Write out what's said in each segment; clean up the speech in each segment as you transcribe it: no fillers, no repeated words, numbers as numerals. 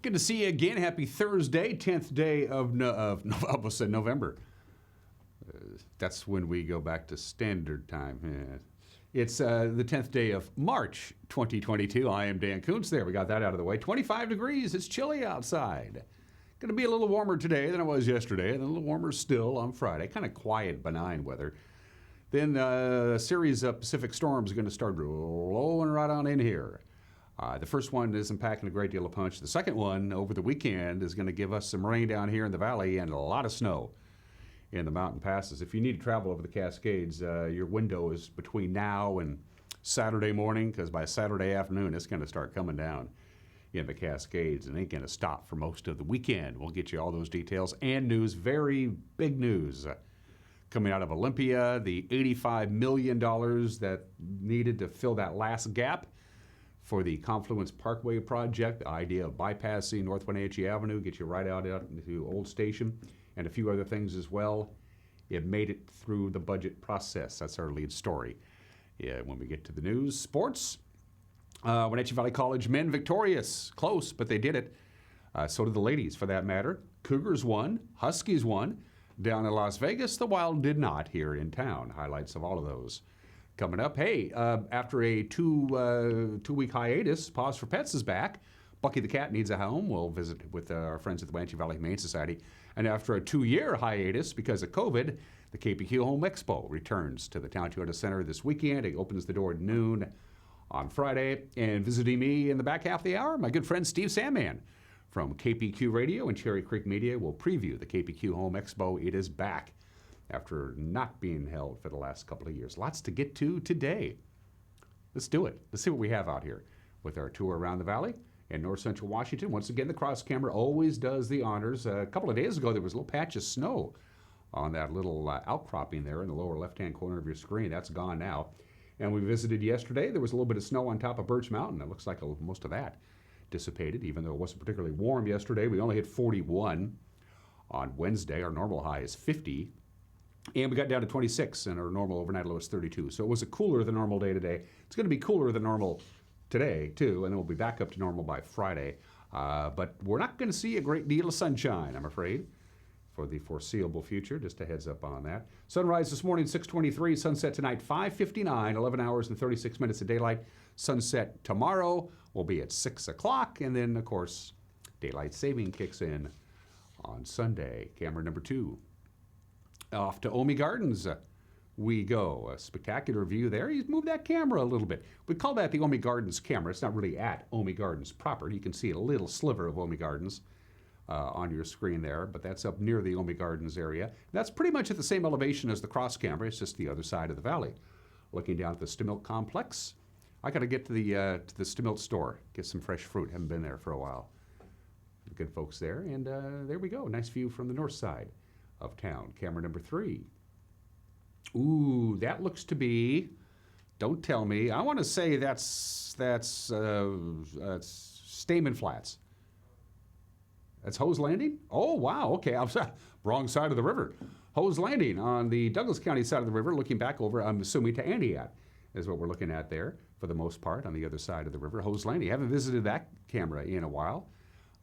Good to see you again. Happy Thursday, 10th day of November. That's when we go back to standard time. Yeah. It's the 10th day of March 2022. I am Dan Kuntz. There, we got that out of the way. 25 degrees. It's chilly outside. Going to be a little warmer today than it was yesterday, and a little warmer still on Friday. Kind of quiet, benign weather. Then a series of Pacific storms are going to start rolling right on in here. The first one isn't packing a great deal of punch. The second one over the weekend is going to give us some rain down here in the valley and a lot of snow in the mountain passes. If you need to travel over the Cascades, your window is between now and Saturday morning, because by Saturday afternoon it's going to start coming down in the Cascades and ain't going to stop for most of the weekend. We'll get you all those details and news, very big news coming out of Olympia, the $85 million that needed to fill that last gap for the Confluence Parkway project. The idea of bypassing North Wenatchee Avenue, get you right out into Old Station, and a few other things as well. It made it through the budget process. That's our lead story. Yeah, when we get to the news, sports. Wenatchee Valley College men victorious. Close, but they did it. So did the ladies, for that matter. Cougars won. Huskies won. Down in Las Vegas, the Wild did not here in town. Highlights of all of those coming up. Hey, after a two-week hiatus, Paws for Pets is back. Bucky the cat needs a home. We'll visit with our friends at the Wenatchee Valley Humane Society. And after a 2-year hiatus because of COVID, the Kbq Home Expo returns to the Town Toyota Center this weekend. It opens the door at noon on Friday. And visiting me in the back half of the hour, my good friend Steve Sandman from Kbq Radio and Cherry Creek Media will preview the Kbq Home Expo. It is back after not being held for the last couple of years. Lots to get to today. Let's do it. Let's see what we have out here with our tour around the valley in north central Washington. Once again, the cross camera always does the honors. A couple of days ago, there was a little patch of snow on that little outcropping there in the lower left-hand corner of your screen. That's gone now. And we visited yesterday. There was a little bit of snow on top of Birch Mountain. It looks like most of that dissipated, even though it wasn't particularly warm yesterday. We only hit 41 on Wednesday. Our normal high is 50. And we got down to 26, and our normal overnight low is 32. So it was a cooler than normal day today. It's going to be cooler than normal today, too, and then we'll be back up to normal by Friday. But we're not going to see a great deal of sunshine, I'm afraid, for the foreseeable future. Just a heads up on that. Sunrise this morning, 6:23. Sunset tonight, 5:59, 11 hours and 36 minutes of daylight. Sunset tomorrow will be at 6 o'clock, and then, of course, daylight saving kicks in on Sunday. Camera number 2. Off to Omi Gardens we go. A spectacular view there. He's moved that camera a little bit. We call that the Omi Gardens camera. It's not really at Omi Gardens proper. You can see a little sliver of Omi Gardens on your screen there, but that's up near the Omi Gardens area. That's pretty much at the same elevation as the cross camera. It's just the other side of the valley. Looking down at the Stimilt complex. I got to get to the Stimilt store, get some fresh fruit. Haven't been there for a while. Good folks there, and there we go. Nice view from the north side of town. Camera number 3. Ooh, that looks to be, don't tell me, I want to say that's Stamen Flats. That's Hose Landing? Oh, wow, okay, I'm sorry. Wrong side of the river. Hose Landing on the Douglas County side of the river, looking back over, I'm assuming, to Aniat is what we're looking at there, for the most part, on the other side of the river. Hose Landing. Haven't visited that camera in a while.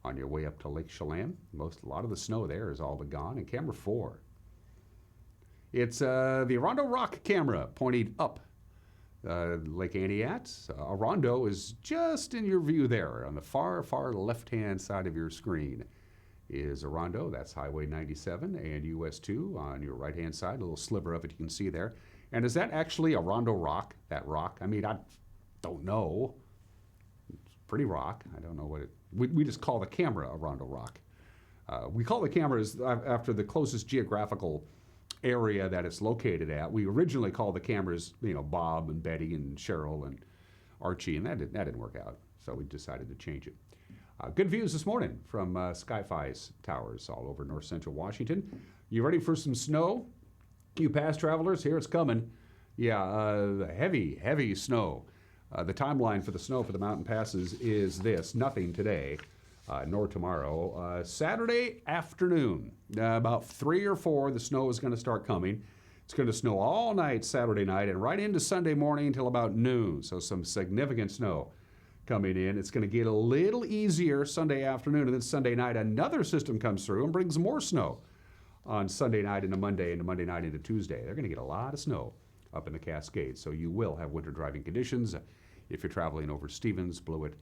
On your way up to Lake Chelan. A lot of the snow there is all but gone. And camera 4. It's the Arondo Rock camera pointing up Lake Aniat. Arondo is just in your view there. On the far, far left-hand side of your screen is Arondo. That's Highway 97 and US 2 on your right-hand side. A little sliver of it you can see there. And is that actually Arondo Rock, that rock? I mean, I don't know. It's pretty rock. I don't know what it... We just call the camera Arondo Rock. We call the cameras after the closest geographical area that it's located at. We originally called the cameras, Bob and Betty and Cheryl and Archie, and that didn't work out. So we decided to change it. Good views this morning from Sky-Fi's towers all over north central Washington. You ready for some snow? You past travelers, here it's coming. Yeah, heavy, heavy snow. The timeline for the snow for the mountain passes is this. Nothing today, nor tomorrow. Saturday afternoon, about 3 or 4, the snow is going to start coming. It's going to snow all night Saturday night and right into Sunday morning until about noon. So some significant snow coming in. It's going to get a little easier Sunday afternoon, and then Sunday night another system comes through and brings more snow on Sunday night into Monday, and Monday night into Tuesday. They're going to get a lot of snow up in the Cascades, so you will have winter driving conditions if you're traveling over Stevens, Blewett,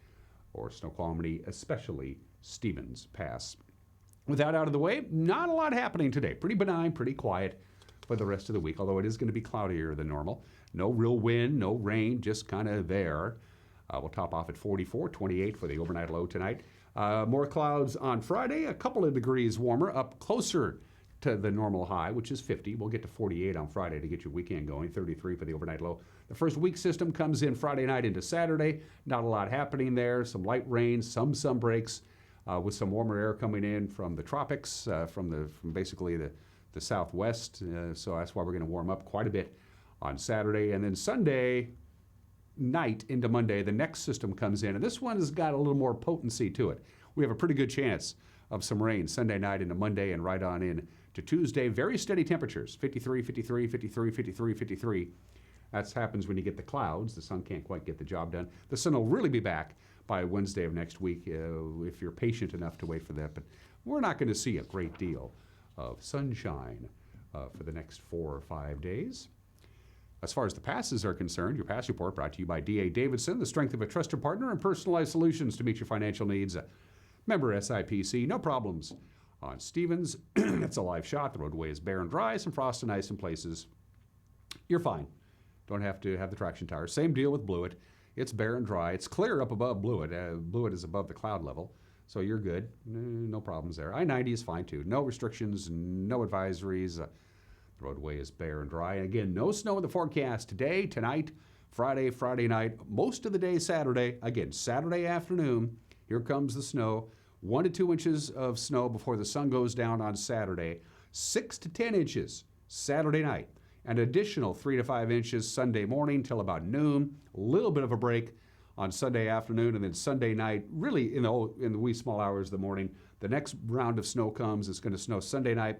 or Snoqualmie, especially Stevens Pass. With that out of the way, not a lot happening today. Pretty benign, pretty quiet for the rest of the week, although it is going to be cloudier than normal. No real wind, no rain, just kind of there. We'll top off at 44, 28 for the overnight low tonight. More clouds on Friday, a couple of degrees warmer, up closer to the normal high, which is 50. We'll get to 48 on Friday to get your weekend going, 33 for the overnight low. The first week system comes in Friday night into Saturday. Not a lot happening there. Some light rain, some sun breaks, with some warmer air coming in from the tropics, from basically the southwest. So that's why we're going to warm up quite a bit on Saturday. And then Sunday night into Monday, the next system comes in, and this one has got a little more potency to it. We have a pretty good chance of some rain Sunday night into Monday and right on in to Tuesday. Very steady temperatures, 53, 53, 53, 53, 53. That happens when you get the clouds. The sun can't quite get the job done. The sun will really be back by Wednesday of next week if you're patient enough to wait for that. But we're not going to see a great deal of sunshine for the next 4 or 5 days. As far as the passes are concerned, your pass report brought to you by D.A. Davidson, the strength of a trusted partner and personalized solutions to meet your financial needs. Member SIPC, no problems. On Stevens, it's a live shot. The roadway is bare and dry, some frost and ice in places. You're fine. Don't have to have the traction tires. Same deal with Blewett. It's bare and dry. It's clear up above Blewett. Blewett is above the cloud level, so you're good. No problems there. I-90 is fine too. No restrictions, no advisories. The roadway is bare and dry. And again, no snow in the forecast today, tonight, Friday night, most of the day Saturday. Again, Saturday afternoon, here comes the snow. 1 to 2 inches of snow before the sun goes down on Saturday. 6 to 10 inches Saturday night. An additional 3 to 5 inches Sunday morning till about noon. A little bit of a break on Sunday afternoon, and then Sunday night, really in the wee small hours of the morning. The next round of snow comes. It's going to snow Sunday night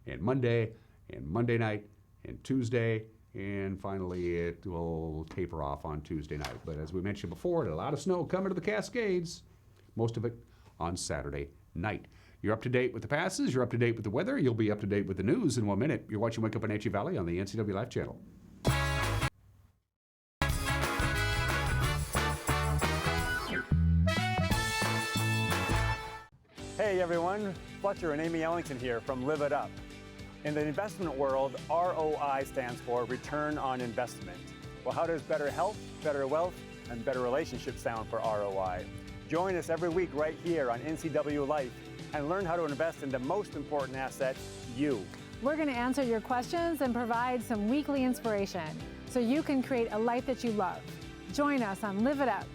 and Monday night and Tuesday, and finally it will taper off on Tuesday night. But as we mentioned before, a lot of snow coming to the Cascades, most of it on Saturday night. You're up to date with the passes. You're up to date with the weather. You'll be up to date with the news in 1 minute. You're watching Wake Up Wenatchee Valley on the Ncw Life Channel. Hey everyone, Fletcher and Amy Ellington here from Live It Up. In the investment world, ROI stands for Return on Investment. Well, how does better health, better wealth, and better relationships sound for ROI? Join us every week right here on Ncw Life and learn how to invest in the most important asset, you. We're going to answer your questions and provide some weekly inspiration so you can create a life that you love. Join us on Live It Up.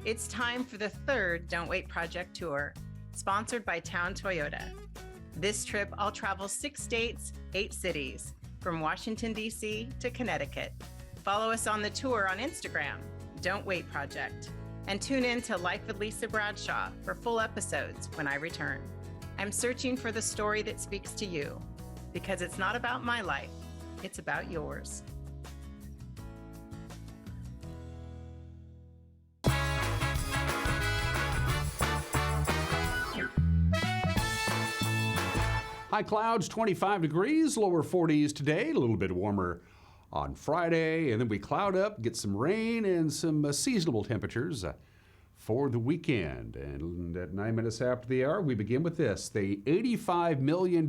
It's time for the third Don't Wait Project Tour, sponsored by Town Toyota. This trip, I'll travel 6 states, 8 cities, from Washington, D.C. to Connecticut. Follow us on the tour on Instagram, Don't Wait Project, and tune in to Life with Lisa Bradshaw for full episodes when I return. I'm searching for the story that speaks to you, because it's not about my life, it's about yours. High clouds, 25 degrees, lower 40s today, a little bit warmer on Friday, and then we cloud up, get some rain and some seasonable temperatures for the weekend. And at 9 minutes after the hour, we begin with this. The $85 million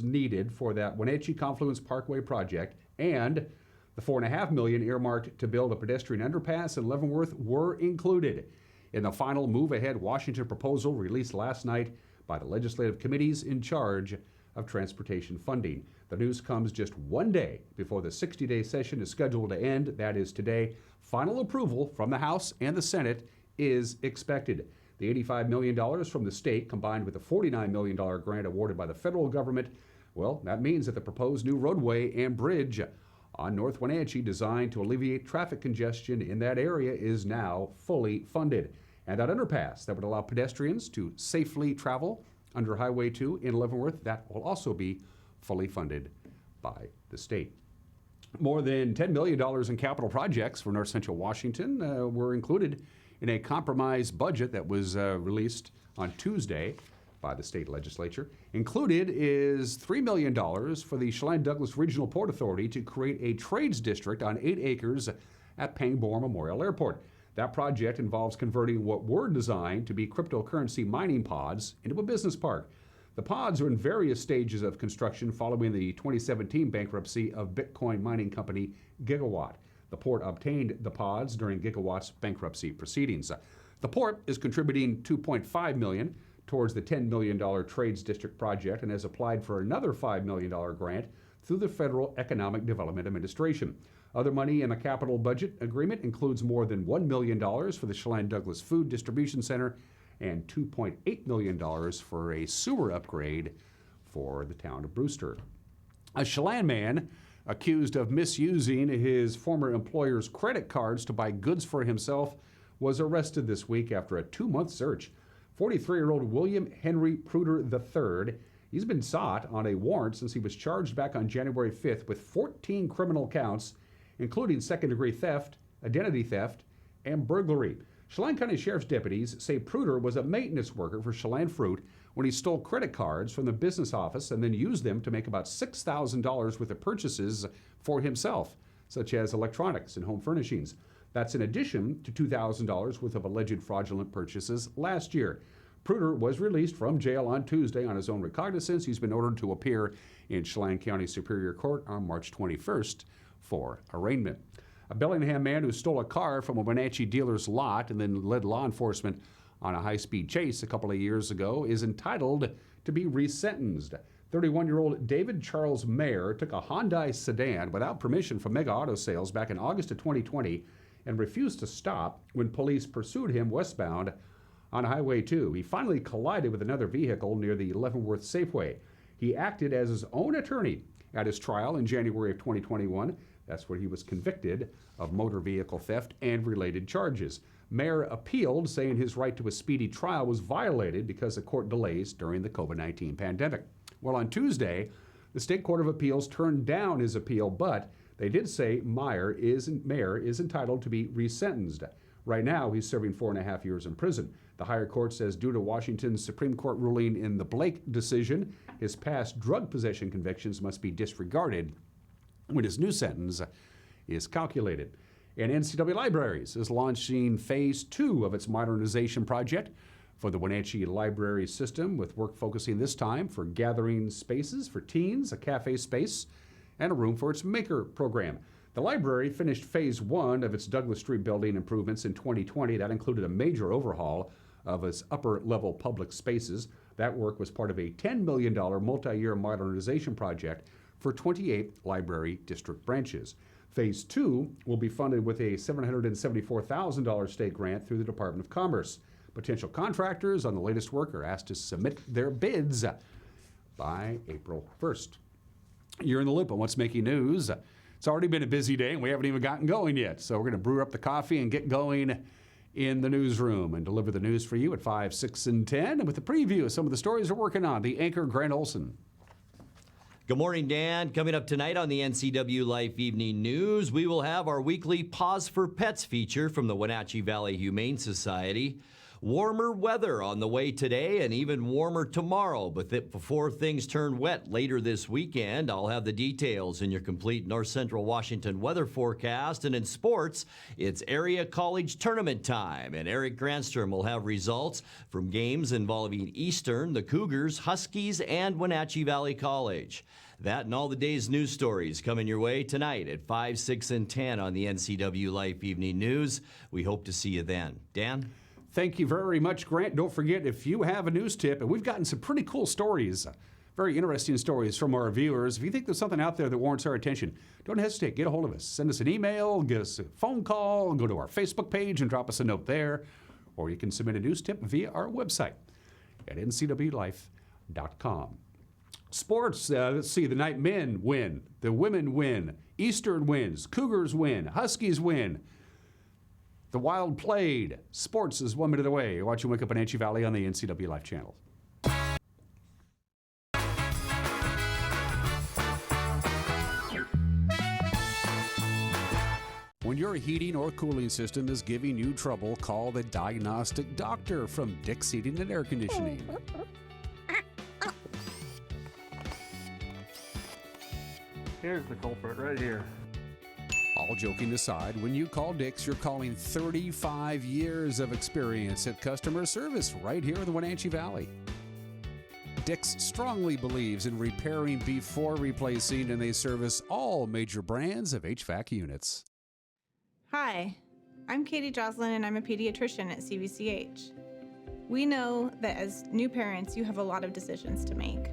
needed for that Wenatchee Confluence Parkway project and the $4.5 million earmarked to build a pedestrian underpass in Leavenworth were included in the final move-ahead Washington proposal released last night by the legislative committees in charge of transportation funding. The news comes just 1 day before the 60-day session is scheduled to end. That is today. Final approval from the House and the Senate is expected. The $85 million from the state combined with the $49 million grant awarded by the federal government, well, that means that the proposed new roadway and bridge on North Wenatchee designed to alleviate traffic congestion in that area is now fully funded. And that underpass that would allow pedestrians to safely travel under Highway 2 in Leavenworth, that will also be fully funded by the state. More than $10 million in capital projects for North Central Washington were included in a compromise budget that was released on Tuesday by the state legislature. Included is $3 million for the Chelan-Douglas Regional Port Authority to create a trades district on 8 acres at Pangbourne Memorial Airport. That project involves converting what were designed to be cryptocurrency mining pods into a business park. The pods are in various stages of construction following the 2017 bankruptcy of Bitcoin mining company Gigawatt. The port obtained the pods during Gigawatt's bankruptcy proceedings. The port is contributing $2.5 million towards the $10 million trades district project and has applied for another $5 million grant through the Federal Economic Development Administration. Other money in the capital budget agreement includes more than $1 million for the Chelan-Douglas Food Distribution Center and $2.8 million for a sewer upgrade for the town of Brewster. A Chelan man accused of misusing his former employer's credit cards to buy goods for himself was arrested this week after a 2-month search. 43-year-old William Henry Pruder III. He's been sought on a warrant since he was charged back on January 5th with 14 criminal counts, including second-degree theft, identity theft, and burglary. Chelan County Sheriff's deputies say Pruder was a maintenance worker for Chelan Fruit when he stole credit cards from the business office and then used them to make about $6,000 worth of purchases for himself, such as electronics and home furnishings. That's in addition to $2,000 worth of alleged fraudulent purchases last year. Pruder was released from jail on Tuesday on his own recognizance. He's been ordered to appear in Chelan County Superior Court on March 21st for arraignment. A Bellingham man who stole a car from a Wenatchee dealer's lot and then led law enforcement on a high-speed chase a couple of years ago is entitled to be resentenced. 31-year-old David Charles Mayer took a Hyundai sedan without permission from Mega Auto Sales back in August of 2020 and refused to stop when police pursued him westbound on Highway 2. He finally collided with another vehicle near the Leavenworth Safeway. He acted as his own attorney at his trial in January of 2021. That's where he was convicted of motor vehicle theft and related charges. Mayer appealed, saying his right to a speedy trial was violated because of court delays during the COVID-19 pandemic. Well, on Tuesday, the State Court of Appeals turned down his appeal, but they did say Mayer is entitled to be resentenced. Right now, he's serving 4.5 years in prison. The higher court says due to Washington's Supreme Court ruling in the Blake decision, his past drug possession convictions must be disregarded when his new sentence is calculated. And Ncw Libraries is launching Phase 2 of its modernization project for the Wenatchee Library system, with work focusing this time for gathering spaces for teens, a cafe space, and a room for its maker program. The library finished Phase 1 of its Douglas Street building improvements in 2020. That included a major overhaul of its upper-level public spaces. That work was part of a $10 million multi-year modernization project for 28 library district branches. Phase 2 will be funded with a $774,000 state grant through the Department of Commerce. Potential contractors on the latest work are asked to submit their bids by April 1st. You're in the loop on what's making news. It's already been a busy day, and we haven't even gotten going yet. So we're going to brew up the coffee and get going in the newsroom and deliver the news for you at 5, 6, and 10. And with a preview of some of the stories we're working on, the anchor, Grant Olson. Good morning, Dan. Coming up tonight on the Ncw Life Evening News, we will have our weekly Pause for Pets feature from the Wenatchee Valley Humane Society. Warmer weather on the way today and even warmer tomorrow, but before things turn wet later this weekend, I'll have the details in your complete North Central Washington weather forecast. And in sports, it's area college tournament time, and Eric Granstrom will have results from games involving Eastern, the Cougars, Huskies, and Wenatchee Valley College. That and all the day's news stories coming your way tonight at 5, 6, and 10 on the Ncw Life Evening News. We hope to see you then. Dan? Thank you very much, Grant. Don't forget, if you have a news tip, and we've gotten some pretty cool stories, very interesting stories from our viewers. If you think there's something out there that warrants our attention, don't hesitate. Get a hold of us. Send us an email, give us a phone call, go to our Facebook page and drop us a note there. Or you can submit a news tip via our website at ncwlife.com. Sports, let's see, the night men win, the women win, Eastern wins, Cougars win, Huskies win. The Wild played. Sports is 1 minute away. You're watching Wake Up in Ncw Valley on the Ncw Life Channel. When your heating or cooling system is giving you trouble, call the diagnostic doctor from Dick's Heating and Air Conditioning. Here's the culprit right here. All joking aside, when you call Dick's, you're calling 35 years of experience at customer service right here in the Wenatchee Valley. Dick's strongly believes in repairing before replacing, and they service all major brands of HVAC units. Hi, I'm Katie Joslin, and I'm a pediatrician at CVCH. We know that as new parents, you have a lot of decisions to make.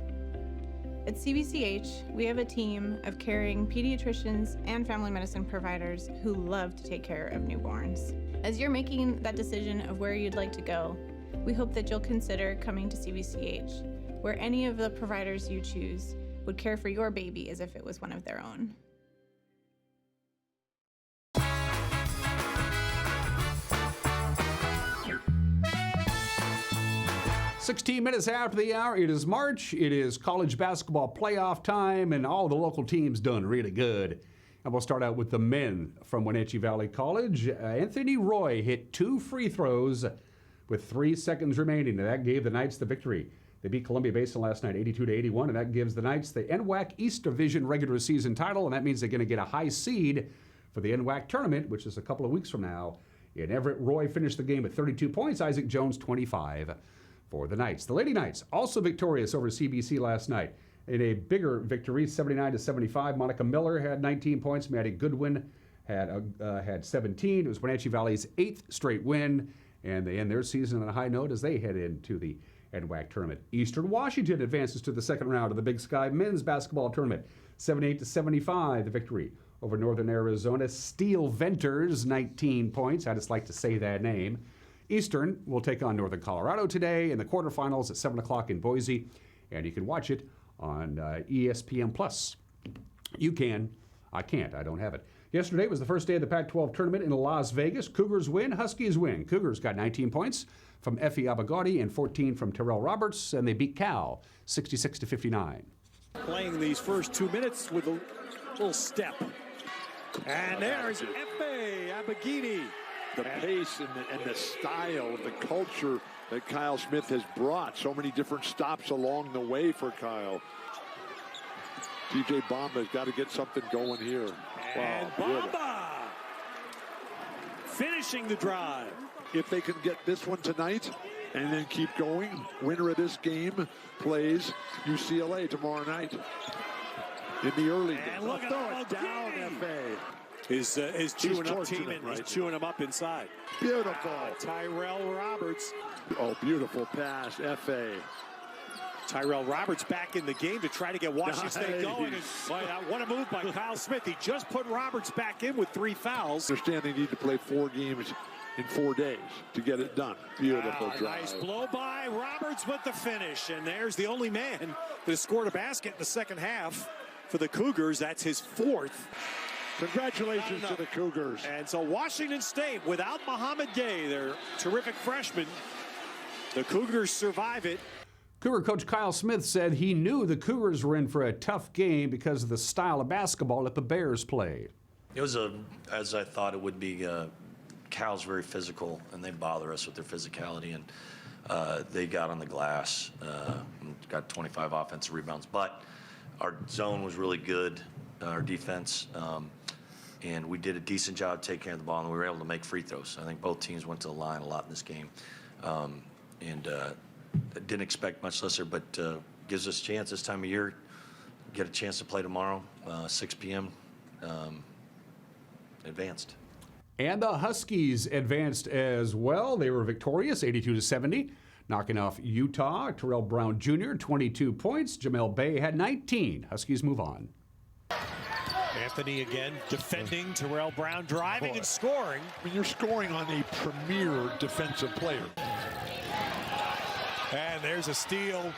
At CVCH, we have a team of caring pediatricians and family medicine providers who love to take care of newborns. As you're making that decision of where you'd like to go, we hope that you'll consider coming to CVCH, where any of the providers you choose would care for your baby as if it was one of their own. "16 minutes after the hour, it is March, it is college basketball playoff time, and all the local teams done really good. And we'll start out with the men from Wenatchee Valley College. Anthony Roy hit 2 free throws with 3 seconds remaining, and that gave the Knights the victory. They beat Columbia Basin last night 82-81, and that gives the Knights the NWAC East Division regular season title, and that means they're going to get a high seed for the NWAC tournament, which is a couple of weeks from now. In Everett, Roy finished the game at 32 points, Isaac Jones 25 for the Knights. The Lady Knights also victorious over CBC last night. In a bigger victory, 79-75, Monica Miller had 19 points. Maddie Goodwin had 17. It was Wenatchee Valley's 8th straight win, and they end their season on a high note as they head into the NWAC tournament. Eastern Washington advances to the second round of the Big Sky men's basketball tournament. 78-75, the victory over Northern Arizona. Steel Venters, 19 points. I just like to say that name. Eastern will take on Northern Colorado today in the quarterfinals at 7 o'clock in Boise, and you can watch it on ESPN+. You can. I can't. I don't have it. Yesterday was the first day of the Pac-12 tournament in Las Vegas. Cougars win, Huskies win. Cougars got 19 points from Effie Abagauti and 14 from Terrell Roberts, and they beat Cal 66-59. Playing these first 2 minutes with a little step. And there's Effie Abagauti. The pace and the style, the culture that Kyle Smith has brought. So many different stops along the way for Kyle. TJ Bomba's got to get something going here. And wow, Bamba finishing the drive. If they can get this one tonight and then keep going, winner of this game plays UCLA tomorrow night in the early game. And look at throw it down, F.A. Is chewing up Tiemann, right? He's chewing him up inside. Beautiful. Tyrell Roberts. Oh, beautiful pass, F.A. Tyrell Roberts back in the game to try to get Washington State going. And, what a move by Kyle Smith. He just put Roberts back in with 3 fouls. Understand they need to play 4 games in 4 days to get it done. Beautiful drive. Nice blow by Roberts with the finish. And there's the only man that has scored a basket in the second half for the Cougars. That's his 4th. Congratulations to the Cougars. And so Washington State, without Muhammad Gay, their terrific freshman, the Cougars survive it. Cougar coach Kyle Smith said he knew the Cougars were in for a tough game because of the style of basketball that the Bears played. It was as I thought it would be. Cal's very physical, and they bother us with their physicality, and they got on the glass, got 25 offensive rebounds. But our zone was really good, our defense, and we did a decent job taking care of the ball, and we were able to make free throws. I think both teams went to the line a lot in this game, and didn't expect much lesser, but gives us a chance this time of year, get a chance to play tomorrow, 6 p.m., advanced. And the Huskies advanced as well. They were victorious, 82-70, knocking off Utah. Terrell Brown Jr., 22 points. Jamel Bay had 19. Huskies move on. Anthony again defending, Terrell Brown driving and scoring. I mean, you're scoring on a premier defensive player. And there's a steal.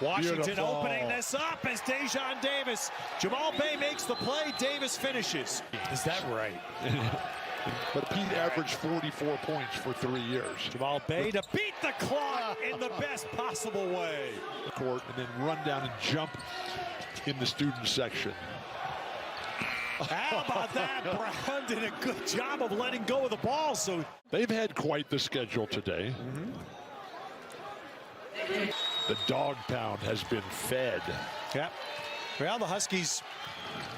Washington Beautiful. Opening this up as Dejon Davis. Jamal Bay makes the play. Davis finishes. Is that right? But Pete averaged 44 points for 3 years. Jamal Bay to beat the clock in the best possible way. Court and then run down and jump in the student section. How about that? Brown did a good job of letting go of the ball. So They've had quite the schedule today. The dog pound has been fed. Yep. Well, the Huskies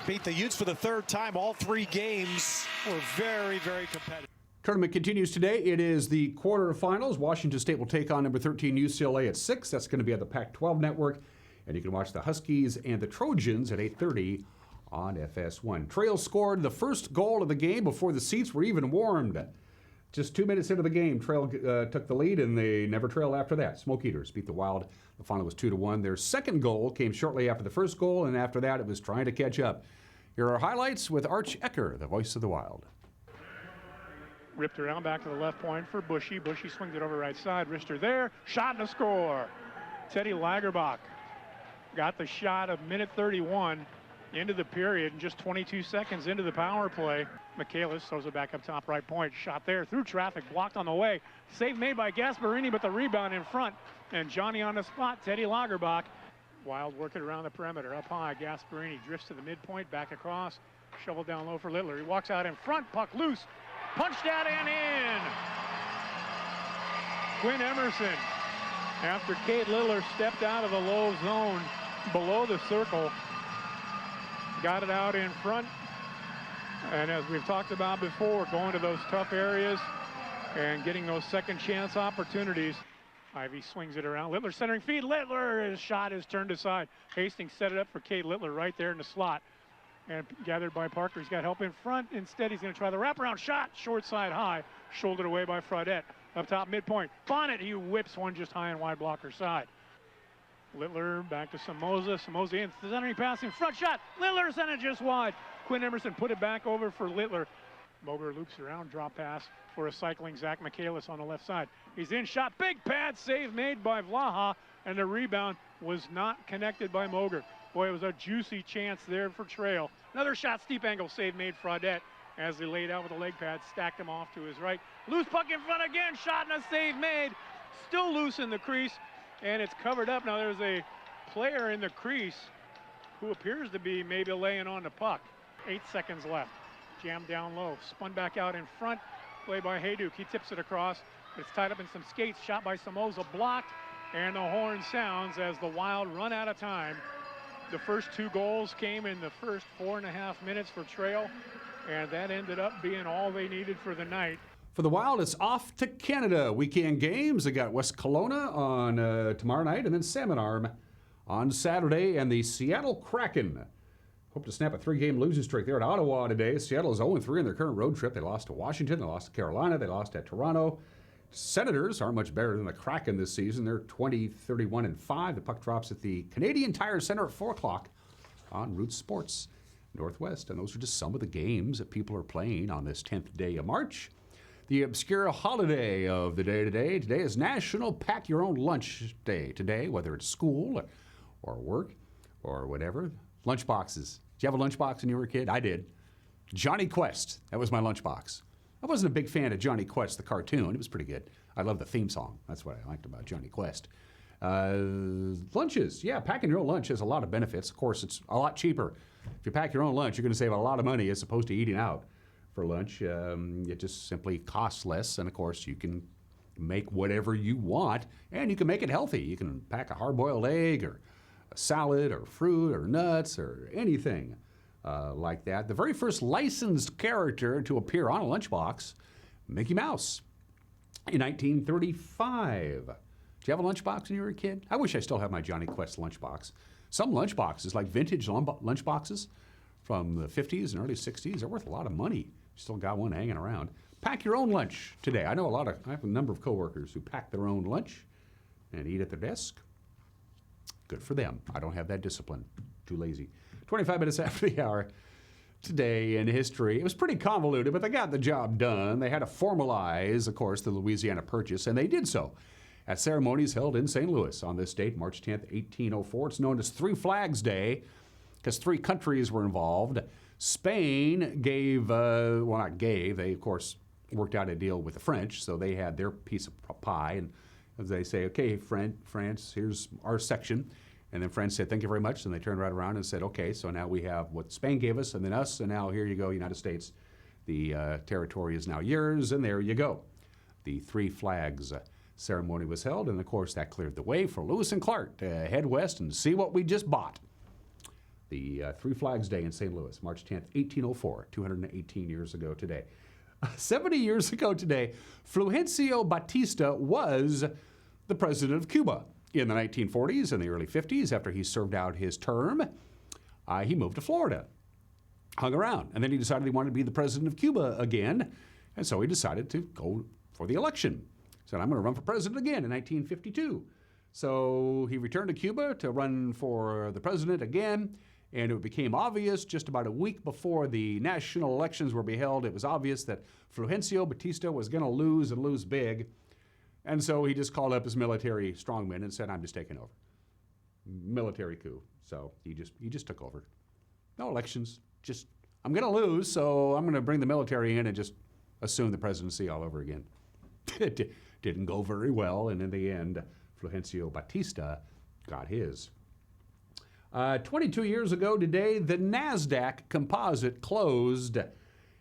beat the Utes for the third time. All 3 games were very, very competitive. Tournament continues today. It is the quarterfinals. Washington State will take on number 13 UCLA at 6. That's going to be at the Pac-12 network. And you can watch the Huskies and the Trojans at 8:30 on FS1. Trail scored the first goal of the game before the seats were even warmed. Just 2 minutes into the game, Trail took the lead, and they never trailed after that. Smoke Eaters beat the Wild. The final was 2-1. Their second goal came shortly after the first goal, and after that, it was trying to catch up. Here are highlights with Arch Ecker, the voice of the Wild. Ripped around back to the left point for Bushy. Bushy swings it over right side. Wrister there. Shot and a score. Teddy Lagerbach got the shot of minute 31 into the period and just 22 seconds into the power play. Michaelis throws it back up top right point. Shot there through traffic, blocked on the way. Save made by Gasparini, but the rebound in front. And Johnny on the spot, Teddy Lagerbach. Wild working around the perimeter. Up high, Gasparini drifts to the midpoint, back across. Shovel down low for Littler. He walks out in front, puck loose. Punched out and in. Quinn Emerson, after Cade Littler stepped out of the low zone below the circle, got it out in front. And as we've talked about before, going to those tough areas and getting those second chance opportunities. Ivy swings it around. Littler centering feed. Littler, his shot is turned aside. Hastings set it up for Cade Littler right there in the slot. And gathered by Parker. He's got help in front. Instead, he's going to try the wraparound shot. Short side high. Shouldered away by Fraudette. Up top midpoint. Bonnet, he whips one just high and wide blocker side. Littler back to Somoza. Somoza in. Centering pass in front shot. Littler sent it just wide. Quinn Emerson put it back over for Littler. Boger loops around. Drop pass for a cycling Zach Michaelis on the left side. He's in shot. Big pad save made by Vlaha. And the rebound was not connected by Moger. Boy, it was a juicy chance there for Trail. Another shot, steep angle save made Fraudette as he laid out with the leg pad, stacked him off to his right. Loose puck in front again, shot and a save made. Still loose in the crease, and it's covered up. Now there's a player in the crease who appears to be maybe laying on the puck. 8 seconds left. Jammed down low, spun back out in front. Play by Hayduk, he tips it across. It's tied up in some skates, shot by Somoza, blocked, and the horn sounds as the Wild run out of time. The first 2 goals came in the first 4.5 minutes for Trail, and that ended up being all they needed for the night. For the Wild, it's off to Canada. Weekend games. They got West Kelowna on tomorrow night, and then Salmon Arm on Saturday, and the Seattle Kraken hope to snap a 3-game losing streak there at Ottawa today. Seattle is 0-3 in their current road trip. They lost to Washington, they lost to Carolina, they lost at Toronto. Senators aren't much better than the Kraken this season. They're 20-31-5. The puck drops at the Canadian Tire Center at 4 o'clock on Root Sports Northwest. And those are just some of the games that people are playing on this 10th day of March. The obscure holiday of the day today. Today is National Pack Your Own Lunch Day. Today, whether it's school or work or whatever. Lunch boxes. Did you have a lunchbox when you were a kid? I did. Johnny Quest. That was my lunchbox. I wasn't a big fan of Johnny Quest, the cartoon. It was pretty good. I love the theme song. That's what I liked about Johnny Quest. Lunches. Yeah, packing your own lunch has a lot of benefits. Of course, it's a lot cheaper. If you pack your own lunch, you're going to save a lot of money as opposed to eating out for lunch. It just simply costs less. And, of course, you can make whatever you want, and you can make it healthy. You can pack a hard-boiled egg or a salad or fruit or nuts or anything. Like that. The very first licensed character to appear on a lunchbox, Mickey Mouse, in 1935. Did you have a lunchbox when you were a kid? I wish I still have my Johnny Quest lunchbox. Some lunchboxes, like vintage lunchboxes from the 50s and early 60s, they're worth a lot of money. Still got one hanging around. Pack your own lunch today. I have a number of coworkers who pack their own lunch and eat at their desk. Good for them. I don't have that discipline. Too lazy. 25 minutes after the hour. Today in history. It was pretty convoluted, but they got the job done. They had to formalize, of course, the Louisiana Purchase, and they did so at ceremonies held in St. Louis on this date, March 10th, 1804. It's known as Three Flags Day because 3 countries were involved. Spain gave, not gave, they, of course, worked out a deal with the French, so they had their piece of pie, and as they say, okay, France, here's our section. And then friends said, thank you very much. And they turned right around and said, okay, so now we have what Spain gave us and then us, and now here you go, United States. The territory is now yours, and there you go. The Three Flags ceremony was held, and of course that cleared the way for Lewis and Clark to head west and see what we just bought. The Three Flags Day in St. Louis, March 10th, 1804, 218 years ago today. 70 years ago today, Fulgencio Batista was the president of Cuba. In the 1940s and the early 50s, after he served out his term, he moved to Florida, hung around, and then he decided he wanted to be the president of Cuba again, and so he decided to go for the election. He said, I'm going to run for president again in 1952. So he returned to Cuba to run for the president again, and it became obvious just about a week before the national elections were to be held, it was obvious that Fulgencio Batista was going to lose and lose big. And so he just called up his military strongmen and said, I'm just taking over. Military coup. So he just took over. No elections. Just, I'm going to lose, so I'm going to bring the military in and just assume the presidency all over again. It didn't go very well, and in the end, Fulgencio Batista got his. 22 years ago today, the NASDAQ Composite closed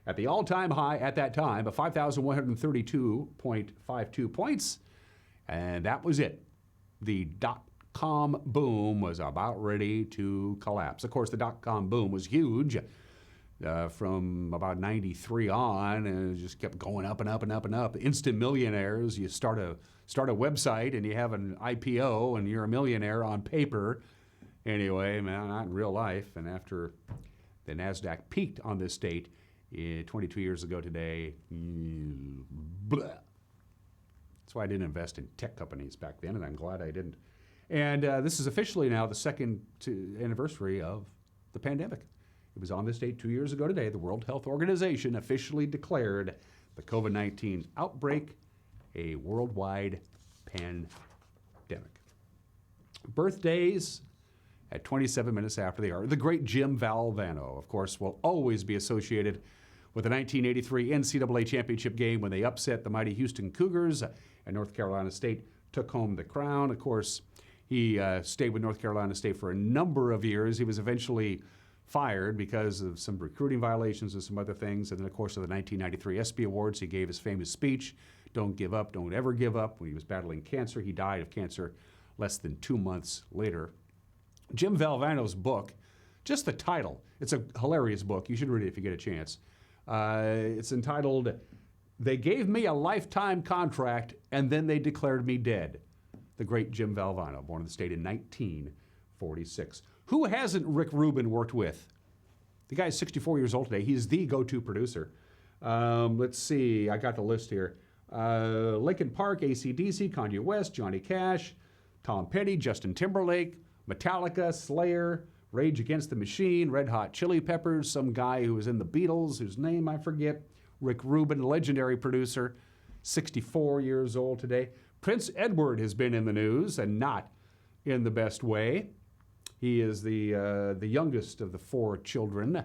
at the all-time high at that time of 5,132.52 points, and that was it. The dot-com boom was about ready to collapse. Of course, the dot-com boom was huge from about 93 on, and it just kept going up and up and up and up. Instant millionaires, you start a website and you have an IPO and you're a millionaire on paper. Anyway, man, not in real life. And after the NASDAQ peaked on this date, 22 years ago today, blah. That's why I didn't invest in tech companies back then, and I'm glad I didn't. And this is officially now the second anniversary of the pandemic. It was on this date 2 years ago today, the World Health Organization officially declared the COVID-19 outbreak a worldwide pandemic. Birthdays at 27 minutes after they are. The great Jim Valvano, of course, will always be associated with the 1983 NCAA championship game when they upset the mighty Houston Cougars and North Carolina State took home the crown. Of course, he stayed with North Carolina State for a number of years. He was eventually fired because of some recruiting violations and some other things. And then, of course, of the 1993 ESPY Awards, he gave his famous speech, "Don't give up, don't ever give up." When he was battling cancer, he died of cancer less than 2 months later. Jim Valvano's book, just the title, it's a hilarious book. You should read it if you get a chance. It's entitled, "They Gave Me a Lifetime Contract and Then They Declared Me Dead." The great Jim Valvano, born in the state in 1946. Who hasn't Rick Rubin worked with? The guy's 64 years old today. He's the go-to producer. Let's see, I got the list here. Linkin Park, AC/DC, Kanye West, Johnny Cash, Tom Petty, Justin Timberlake, Metallica, Slayer, Rage Against the Machine, Red Hot Chili Peppers, some guy who was in the Beatles, whose name I forget, Rick Rubin, legendary producer, 64 years old today. Prince Edward has been in the news, and not in the best way. He is the youngest of the 4 children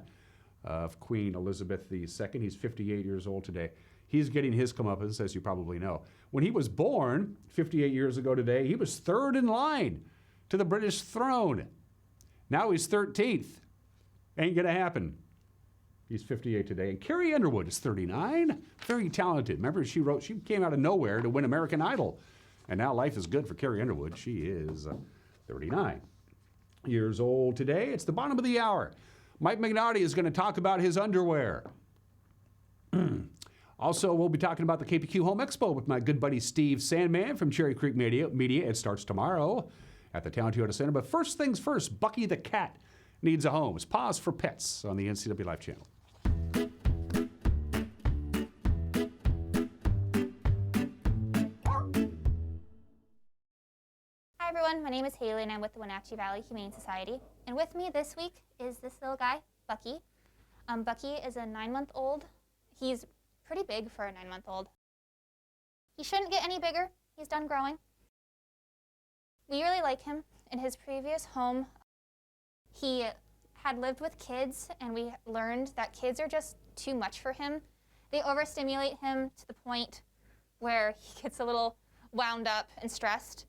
of Queen Elizabeth II. He's 58 years old today. He's getting his comeuppance, as you probably know. When he was born, 58 years ago today, he was 3rd in line to the British throne. Now he's 13th. Ain't gonna happen. He's 58 today. And Carrie Underwood is 39. Very talented. Remember, she came out of nowhere to win American Idol. And now life is good for Carrie Underwood. She is 39 years old today. It's the bottom of the hour. Mike Mignotti is going to talk about his underwear. Also, we'll be talking about the Kbq Home Expo with my good buddy Steve Sandman from Cherry Creek Media. It starts tomorrow at the Town Toyota Center. But first things first, Bucky the cat needs a home. It's Pause for Pets on the NCW Life Channel. Hi everyone, my name is Haley and I'm with the Wenatchee Valley Humane Society. And with me this week is this little guy, Bucky. Bucky is a 9-month-old. He's pretty big for a 9-month-old. He shouldn't get any bigger. He's done growing. We really like him. In his previous home, he had lived with kids, and we learned that kids are just too much for him. They overstimulate him to the point where he gets a little wound up and stressed.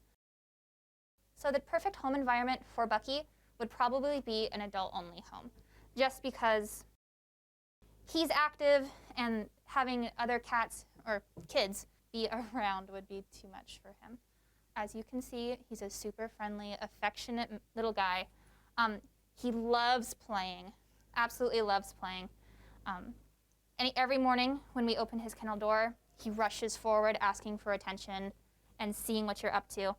So the perfect home environment for Bucky would probably be an adult-only home, just because he's active and having other cats or kids be around would be too much for him. As you can see, he's a super friendly, affectionate little guy. He loves playing, absolutely loves playing. And every morning when we open his kennel door, he rushes forward asking for attention and seeing what you're up to.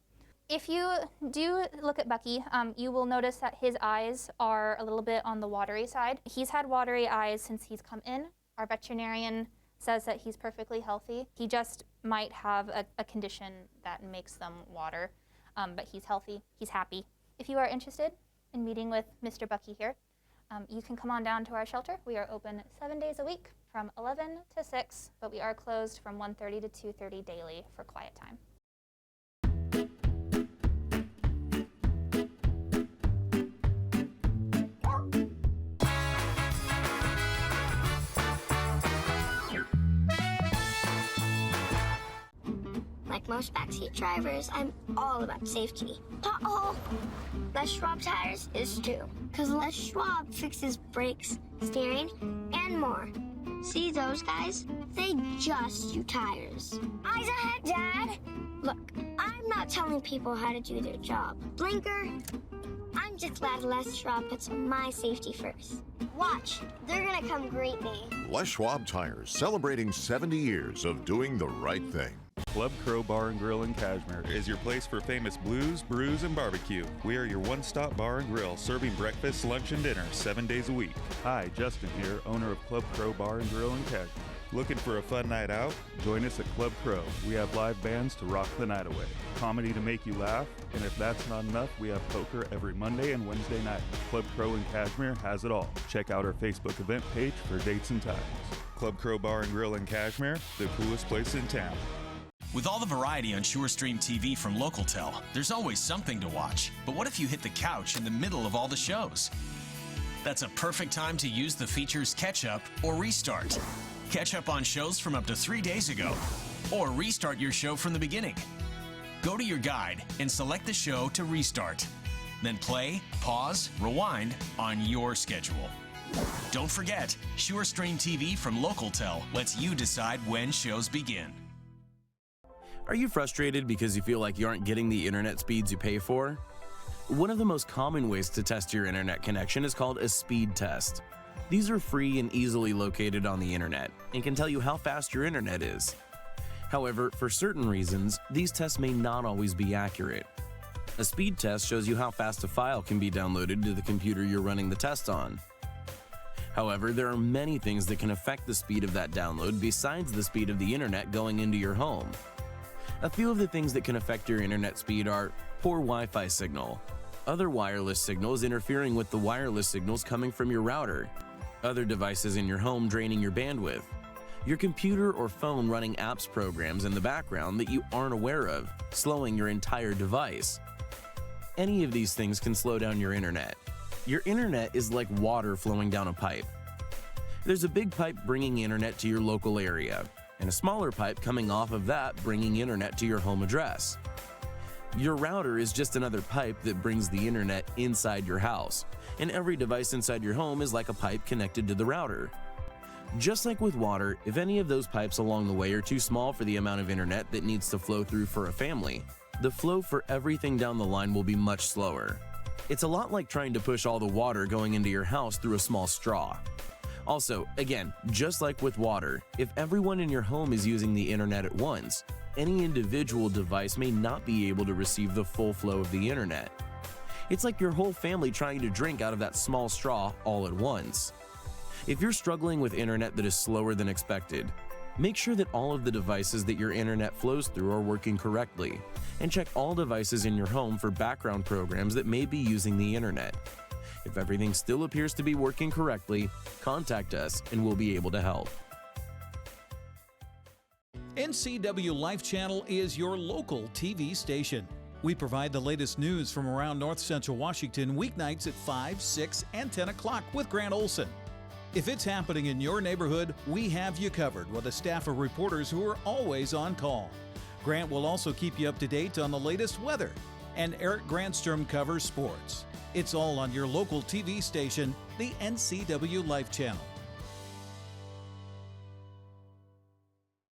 If you do look at Bucky, you will notice that his eyes are a little bit on the watery side. He's had watery eyes since he's come in. Our veterinarian says that he's perfectly healthy. He just might have a condition that makes them water, but he's healthy, he's happy. If you are interested in meeting with Mr. Bucky here, you can come on down to our shelter. We are open 7 days a week from 11 to 6, but we are closed from 1:30 to 2:30 daily for quiet time. Like most backseat drivers, I'm all about safety. Uh-oh! Les Schwab Tires is too, because Les Schwab fixes brakes, steering, and more. See those guys? They just do tires. Eyes ahead, Dad! Look, I'm not telling people how to do their job. Blinker, I'm just glad Les Schwab puts my safety first. Watch, they're gonna come greet me. Les Schwab Tires, celebrating 70 years of doing the right thing. Club Crow Bar and Grill in Cashmere is your place for famous blues, brews, and barbecue. We are your one-stop bar and grill, serving breakfast, lunch, and dinner 7 days a week. Hi, Justin here, owner of Club Crow Bar and Grill in Cashmere. Looking for a fun night out? Join us at Club Crow. We have live bands to rock the night away, comedy to make you laugh, and if that's not enough, we have poker every Monday and Wednesday night. Club Crow in Cashmere has it all. Check out our Facebook event page for dates and times. Club Crow Bar and Grill in Cashmere, the coolest place in town. With all the variety on SureStream TV from Localtel, there's always something to watch. But what if you hit the couch in the middle of all the shows? That's a perfect time to use the features Catch Up or Restart. Catch up on shows from up to 3 days ago, or restart your show from the beginning. Go to your guide and select the show to restart. Then play, pause, rewind on your schedule. Don't forget, SureStream TV from Localtel lets you decide when shows begin. Are you frustrated because you feel like you aren't getting the internet speeds you pay for? One of the most common ways to test your internet connection is called a speed test. These are free and easily located on the internet and can tell you how fast your internet is. However, for certain reasons, these tests may not always be accurate. A speed test shows you how fast a file can be downloaded to the computer you're running the test on. However, there are many things that can affect the speed of that download besides the speed of the internet going into your home. A few of the things that can affect your internet speed are poor Wi-Fi signal, other wireless signals interfering with the wireless signals coming from your router, other devices in your home draining your bandwidth, your computer or phone running apps programs in the background that you aren't aware of, slowing your entire device. Any of these things can slow down your internet. Your internet is like water flowing down a pipe. There's a big pipe bringing internet to your local area, and a smaller pipe coming off of that bringing internet to your home address. Your router is just another pipe that brings the internet inside your house, and every device inside your home is like a pipe connected to the router. Just like with water, if any of those pipes along the way are too small for the amount of internet that needs to flow through for a family, the flow for everything down the line will be much slower. It's a lot like trying to push all the water going into your house through a small straw. Also, again, just like with water, if everyone in your home is using the internet at once, any individual device may not be able to receive the full flow of the internet. It's like your whole family trying to drink out of that small straw all at once. If you're struggling with internet that is slower than expected, make sure that all of the devices that your internet flows through are working correctly, and check all devices in your home for background programs that may be using the internet. If everything still appears to be working correctly, contact us and we'll be able to help. Ncw Life Channel is your local TV station. We provide the latest news from around North Central Washington weeknights at 5, 6, and 10 o'clock with Grant Olson. If it's happening in your neighborhood, we have you covered with a staff of reporters who are always on call. Grant will also keep you up to date on the latest weather and Eric Grandstrom covers sports. It's all on your local TV station, the Ncw Life Channel.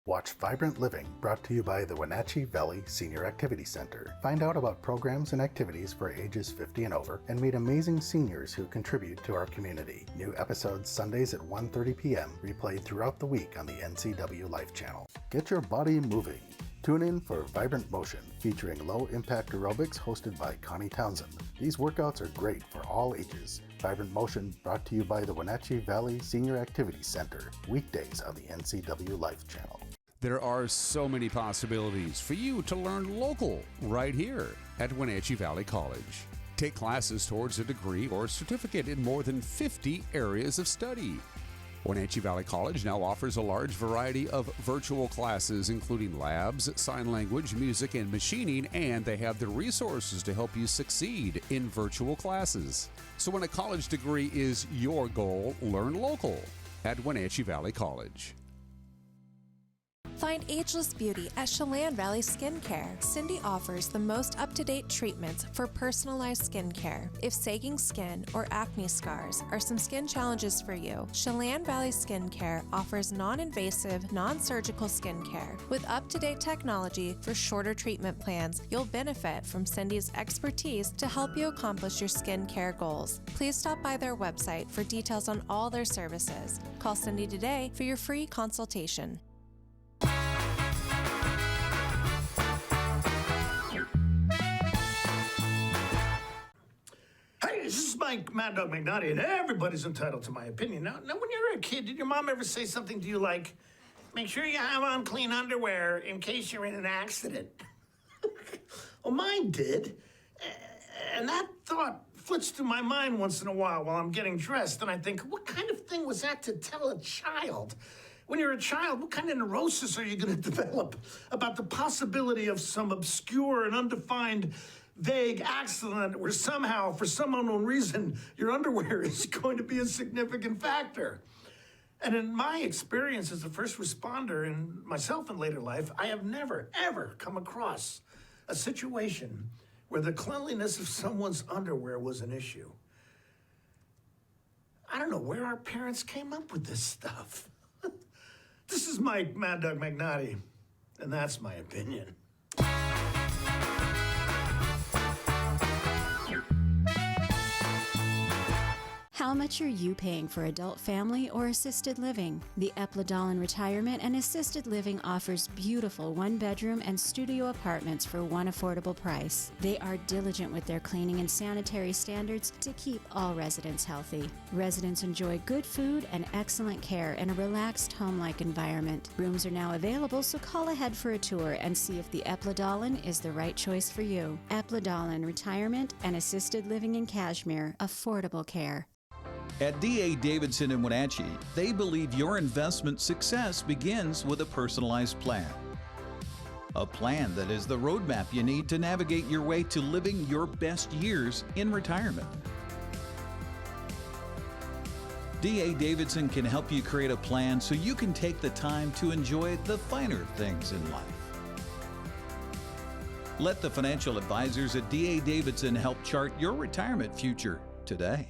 Watch Vibrant Living, brought to you by the Wenatchee Valley Senior Activity Center. Find out about programs and activities for ages 50 and over, and meet amazing seniors who contribute to our community. New episodes Sundays at 1:30 p.m., replayed throughout the week on the Ncw Life Channel. Get your body moving. Tune in for Vibrant Motion, featuring low-impact aerobics hosted by Connie Townsend. These workouts are great for all ages. Vibrant Motion, brought to you by the Wenatchee Valley Senior Activity Center, weekdays on the Ncw Life Channel. There are so many possibilities for you to learn local right here at Wenatchee Valley College. Take classes towards a degree or certificate in more than 50 areas of study. Wenatchee Valley College now offers a large variety of virtual classes, including labs, sign language, music, and machining, and they have the resources to help you succeed in virtual classes. So when a college degree is your goal, learn local at Wenatchee Valley College. Find ageless beauty at Chelan Valley Skincare. Cindy offers the most up-to-date treatments for personalized skincare. If sagging skin or acne scars are some skin challenges for you, Chelan Valley Skincare offers non-invasive, non-surgical skincare. With up-to-date technology for shorter treatment plans, you'll benefit from Cindy's expertise to help you accomplish your skincare goals. Please stop by their website for details on all their services. Call Cindy today for your free consultation. Hey, this is Mad Dog McNaughty, and everybody's entitled to my opinion. Now, when you were a kid, did your mom ever say something to you like, make sure you have on clean underwear in case you're in an accident? Well, mine did. And that thought flits through my mind once in a while I'm getting dressed, and I think, what kind of thing was that to tell a child? When you're a child, what kind of neurosis are you going to develop about the possibility of some obscure and undefined vague accident where somehow, for some unknown reason, your underwear is going to be a significant factor? And in my experience as a first responder and myself in later life, I have never, ever come across a situation where the cleanliness of someone's underwear was an issue. I don't know where our parents came up with this stuff. This is Mad Dog McNaughty, and that's my opinion. How much are you paying for adult family or assisted living? The Epladolin Retirement and Assisted Living offers beautiful one-bedroom and studio apartments for one affordable price. They are diligent with their cleaning and sanitary standards to keep all residents healthy. Residents enjoy good food and excellent care in a relaxed, home-like environment. Rooms are now available, so call ahead for a tour and see if the Epladolin is the right choice for you. Epladolin Retirement and Assisted Living in Cashmere. Affordable care. At D.A. Davidson in Wenatchee, they believe your investment success begins with a personalized plan. A plan that is the roadmap you need to navigate your way to living your best years in retirement. D.A. Davidson can help you create a plan so you can take the time to enjoy the finer things in life. Let the financial advisors at D.A. Davidson help chart your retirement future today.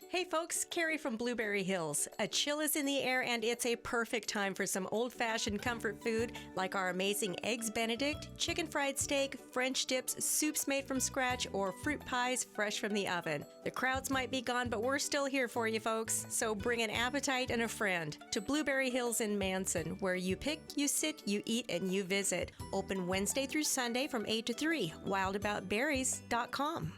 Hey folks, Carrie from Blueberry Hills. A chill is in the air and it's a perfect time for some old-fashioned comfort food like our amazing Eggs Benedict, chicken fried steak, French dips, soups made from scratch, or fruit pies fresh from the oven. The crowds might be gone, but we're still here for you folks. So bring an appetite and a friend to Blueberry Hills in Manson, where you pick, you sit, you eat, and you visit. Open Wednesday through Sunday from 8 to 3. wildaboutberries.com.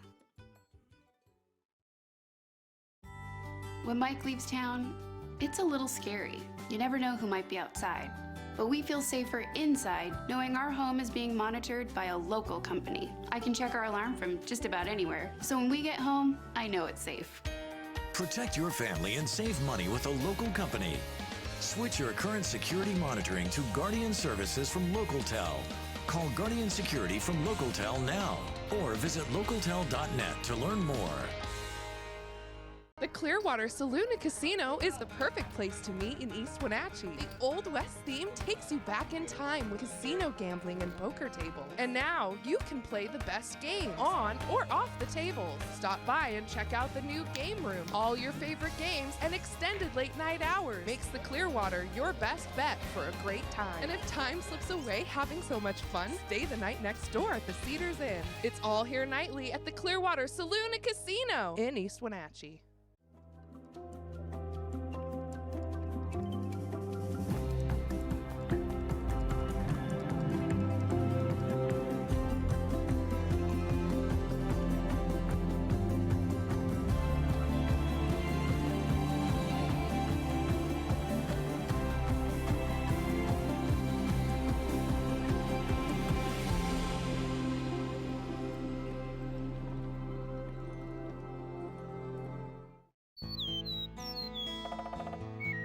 When Mike leaves town, it's a little scary. You never know who might be outside. But we feel safer inside knowing our home is being monitored by a local company. I can check our alarm from just about anywhere. So when we get home, I know it's safe. Protect your family and save money with a local company. Switch your current security monitoring to Guardian Services from LocalTel. Call Guardian Security from LocalTel now or visit localtel.net to learn more. The Clearwater Soluna Casino is the perfect place to meet in East Wenatchee. The Old West theme takes you back in time with casino gambling and poker tables. And now you can play the best games on or off the tables. Stop by and check out the new game room. All your favorite games and extended late night hours makes the Clearwater your best bet for a great time. And if time slips away having so much fun, stay the night next door at the Cedars Inn. It's all here nightly at the Clearwater Soluna Casino in East Wenatchee.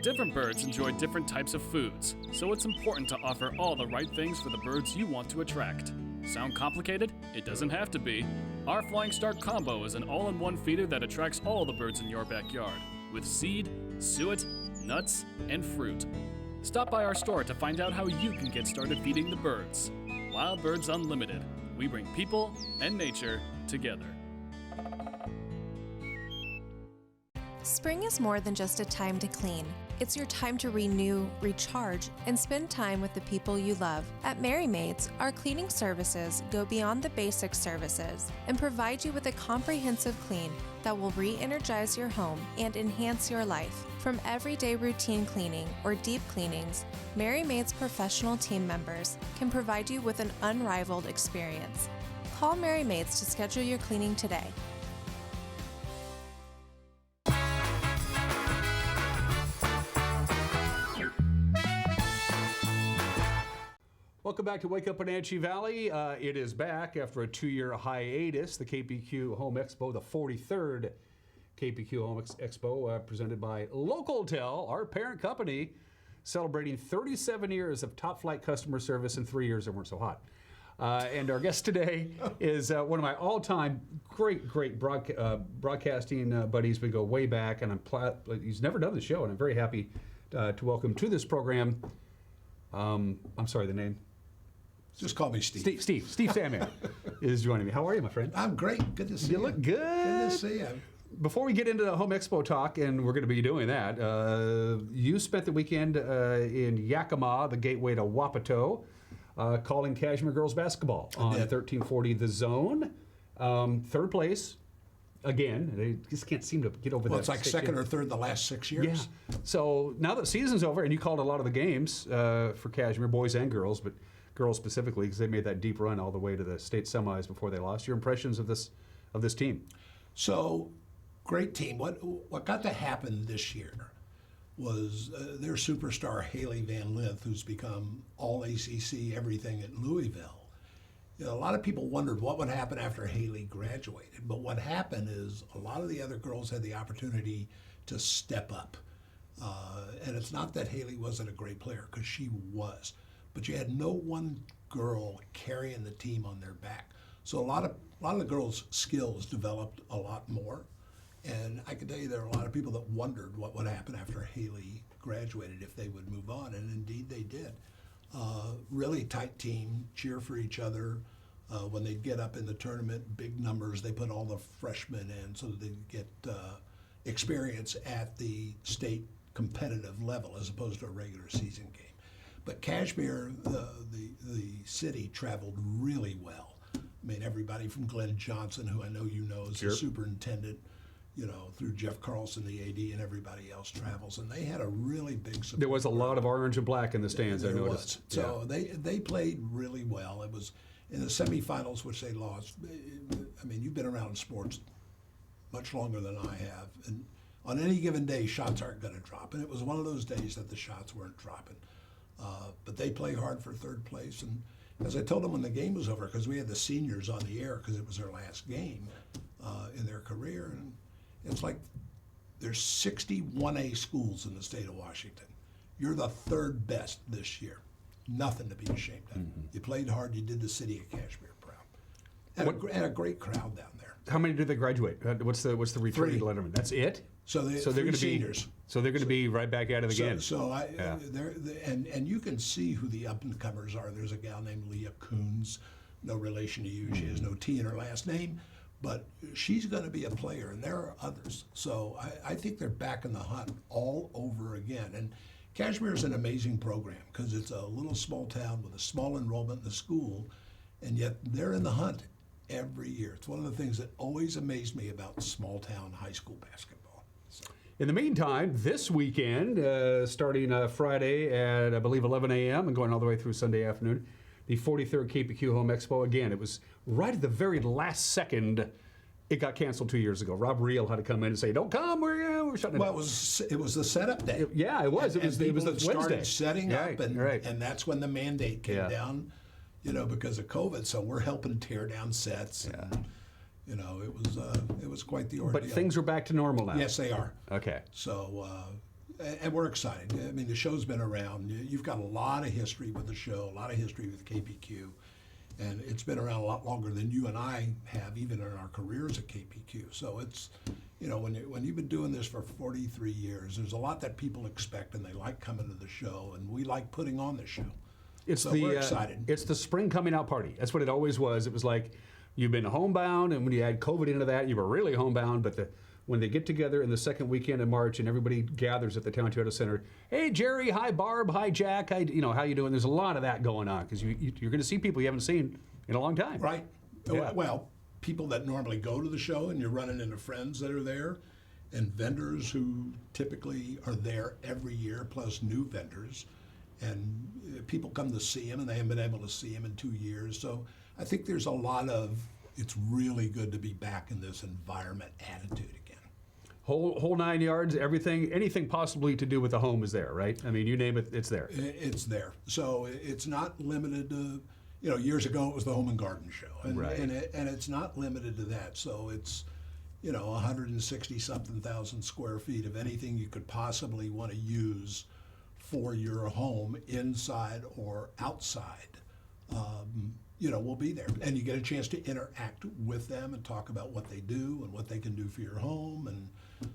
Different birds enjoy different types of foods, so it's important to offer all the right things for the birds you want to attract. Sound complicated? It doesn't have to be. Our Flying Start Combo is an all-in-one feeder that attracts all the birds in your backyard, with seed, suet, nuts, and fruit. Stop by our store to find out how you can get started feeding the birds. Wild Birds Unlimited. We bring people and nature together. Spring is more than just a time to clean. It's your time to renew, recharge, and spend time with the people you love. At Merry Maids, our cleaning services go beyond the basic services and provide you with a comprehensive clean that will re-energize your home and enhance your life. From everyday routine cleaning or deep cleanings, Merry Maids professional team members can provide you with an unrivaled experience. Call Merry Maids to schedule your cleaning today. Welcome back to Wake Up Wenatchee Valley. It is back after a 2-year hiatus. The Kbq Home Expo, the 43rd Kbq Home Expo, presented by Localtel, our parent company, celebrating 37 years of top-flight customer service and 3 years that weren't so hot. And our guest today is one of my all-time great broadcasting buddies. We go way back, and he's never done the show, and I'm very happy to welcome to this program. I'm sorry, the name. Just call me Steve. Steve Sandman is joining me. How are you, my friend? I'm great. Good to see you. You look good. Good to see you. Before we get into the Home Expo talk, and we're going to be doing that, you spent the weekend in Yakima, the gateway to Wapato, calling Cashmere girls basketball on 1340 The Zone. Third place. Again, they just can't seem to get over that. Well, it's like second or third the last 6 years. Yeah. So now that the season's over, and you called a lot of the games for Cashmere, boys and girls, but girls specifically, because they made that deep run all the way to the state semis before they lost. Your impressions of this team? So, great team. What got to happen this year was their superstar Haley Van Lith, who's become all ACC everything at Louisville. You know, a lot of people wondered what would happen after Haley graduated, but what happened is a lot of the other girls had the opportunity to step up. And it's not that Haley wasn't a great player, because she was, but you had no one girl carrying the team on their back. So a lot of the girls' skills developed a lot more. And I can tell you there are a lot of people that wondered what would happen after Haley graduated, if they would move on, and indeed they did. Really tight team, cheer for each other. When they'd get up in the tournament, big numbers, they put all the freshmen in so that they'd get experience at the state competitive level as opposed to a regular season game. But Cashmere, the city, traveled really well. I mean, everybody from Glenn Johnson, who I know you know is the superintendent, you know, through Jeff Carlson, the AD, and everybody else travels. And they had a really big support. There was a lot of orange and black in the stands, I noticed. So they played really well. It was in the semifinals, which they lost. I mean, you've been around sports much longer than I have. And on any given day, shots aren't going to drop. And it was one of those days that the shots weren't dropping. But they play hard for third place. And as I told them when the game was over, because we had the seniors on the air because it was their last game in their career. And it's like there's 61A schools in the state of Washington. You're the third best this year. Nothing to be ashamed of. You played hard. You did the city of Cashmere proud. And a great crowd down there. How many do they graduate? What's the returning 3. Letterman? That's it. So they're 3 going to be seniors. So they're going to be right back at it again. And you can see who the up and comers are. There's a gal named Leah Kuntz, no relation to you. She has no T in her last name, but she's going to be a player, and there are others. So I think they're back in the hunt all over again. And Kashmir is an amazing program because it's a little small town with a small enrollment in the school, and yet they're in the hunt every year. It's one of the things that always amazed me about small town high school basketball. In the meantime, this weekend, starting Friday at, I believe, 11 a.m. and going all the way through Sunday afternoon, the 43rd Kbq Home Expo. Again, it was right at the very last second. It got canceled 2 years ago. Rob Reel had to come in and say, "Don't come, we're shutting it down." Well, it was the setup day. It was. It was the Wednesday. Started setting up, and that's when the mandate came down, because of COVID. So we're helping tear down sets. And, it was quite the ordeal. But things are back to normal now. Yes, they are. Okay. So, and we're excited. I mean, the show's been around. You've got a lot of history with the show, a lot of history with KBQ. And it's been around a lot longer than you and I have, even in our careers at KBQ. So it's, when you've been doing this for 43 years, there's a lot that people expect, and they like coming to the show, and we like putting on the show. We're excited. It's the spring coming out party. That's what it always was. It was like you've been homebound, and when you add COVID into that, you were really homebound. But when they get together in the second weekend of March and everybody gathers at the Town Toyota Center, hey, Jerry, hi, Barb, hi, Jack, how you doing? There's a lot of that going on because you're going to see people you haven't seen in a long time. Right. Yeah. Well, people that normally go to the show, and you're running into friends that are there, and vendors who typically are there every year, plus new vendors. And people come to see them, and they haven't been able to see them in 2 years. So I think there's a lot of, it's really good to be back in this environment attitude again. Whole 9 yards, anything possibly to do with the home is there, right? I mean, you name it, it's there. It's there. So it's not limited to, years ago it was the Home and Garden Show. And, right. and it's not limited to that. So it's, 160-something thousand square feet of anything you could possibly want to use for your home, inside or outside. Will be there. And you get a chance to interact with them and talk about what they do and what they can do for your home. And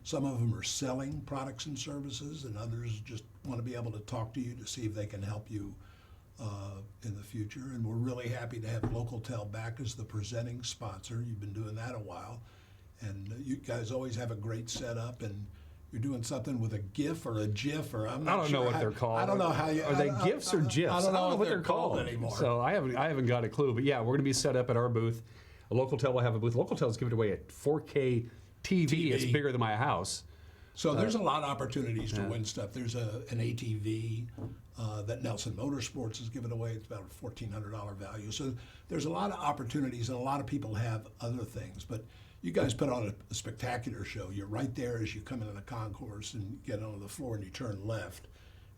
some of them are selling products and services, and others just want to be able to talk to you to see if they can help you in the future. And we're really happy to have Localtel back as the presenting sponsor. You've been doing that a while. And you guys always have a great setup, and you're doing something with a GIF or a GIF, or I'm not I don't know sure what they're called. I don't know how you are they GIFs or GIFs? I don't know what they're called anymore. So I haven't got a clue. But yeah, we're going to be set up at our booth. Localtel will have a booth. Localtel's giving away a 4K TV. It's bigger than my house. So there's a lot of opportunities to win stuff. There's an ATV that Nelson Motorsports is giving away. It's about a $1,400 value. So there's a lot of opportunities, and a lot of people have other things. But you guys put on a spectacular show. You're right there as you come into the concourse and get onto the floor, and you turn left,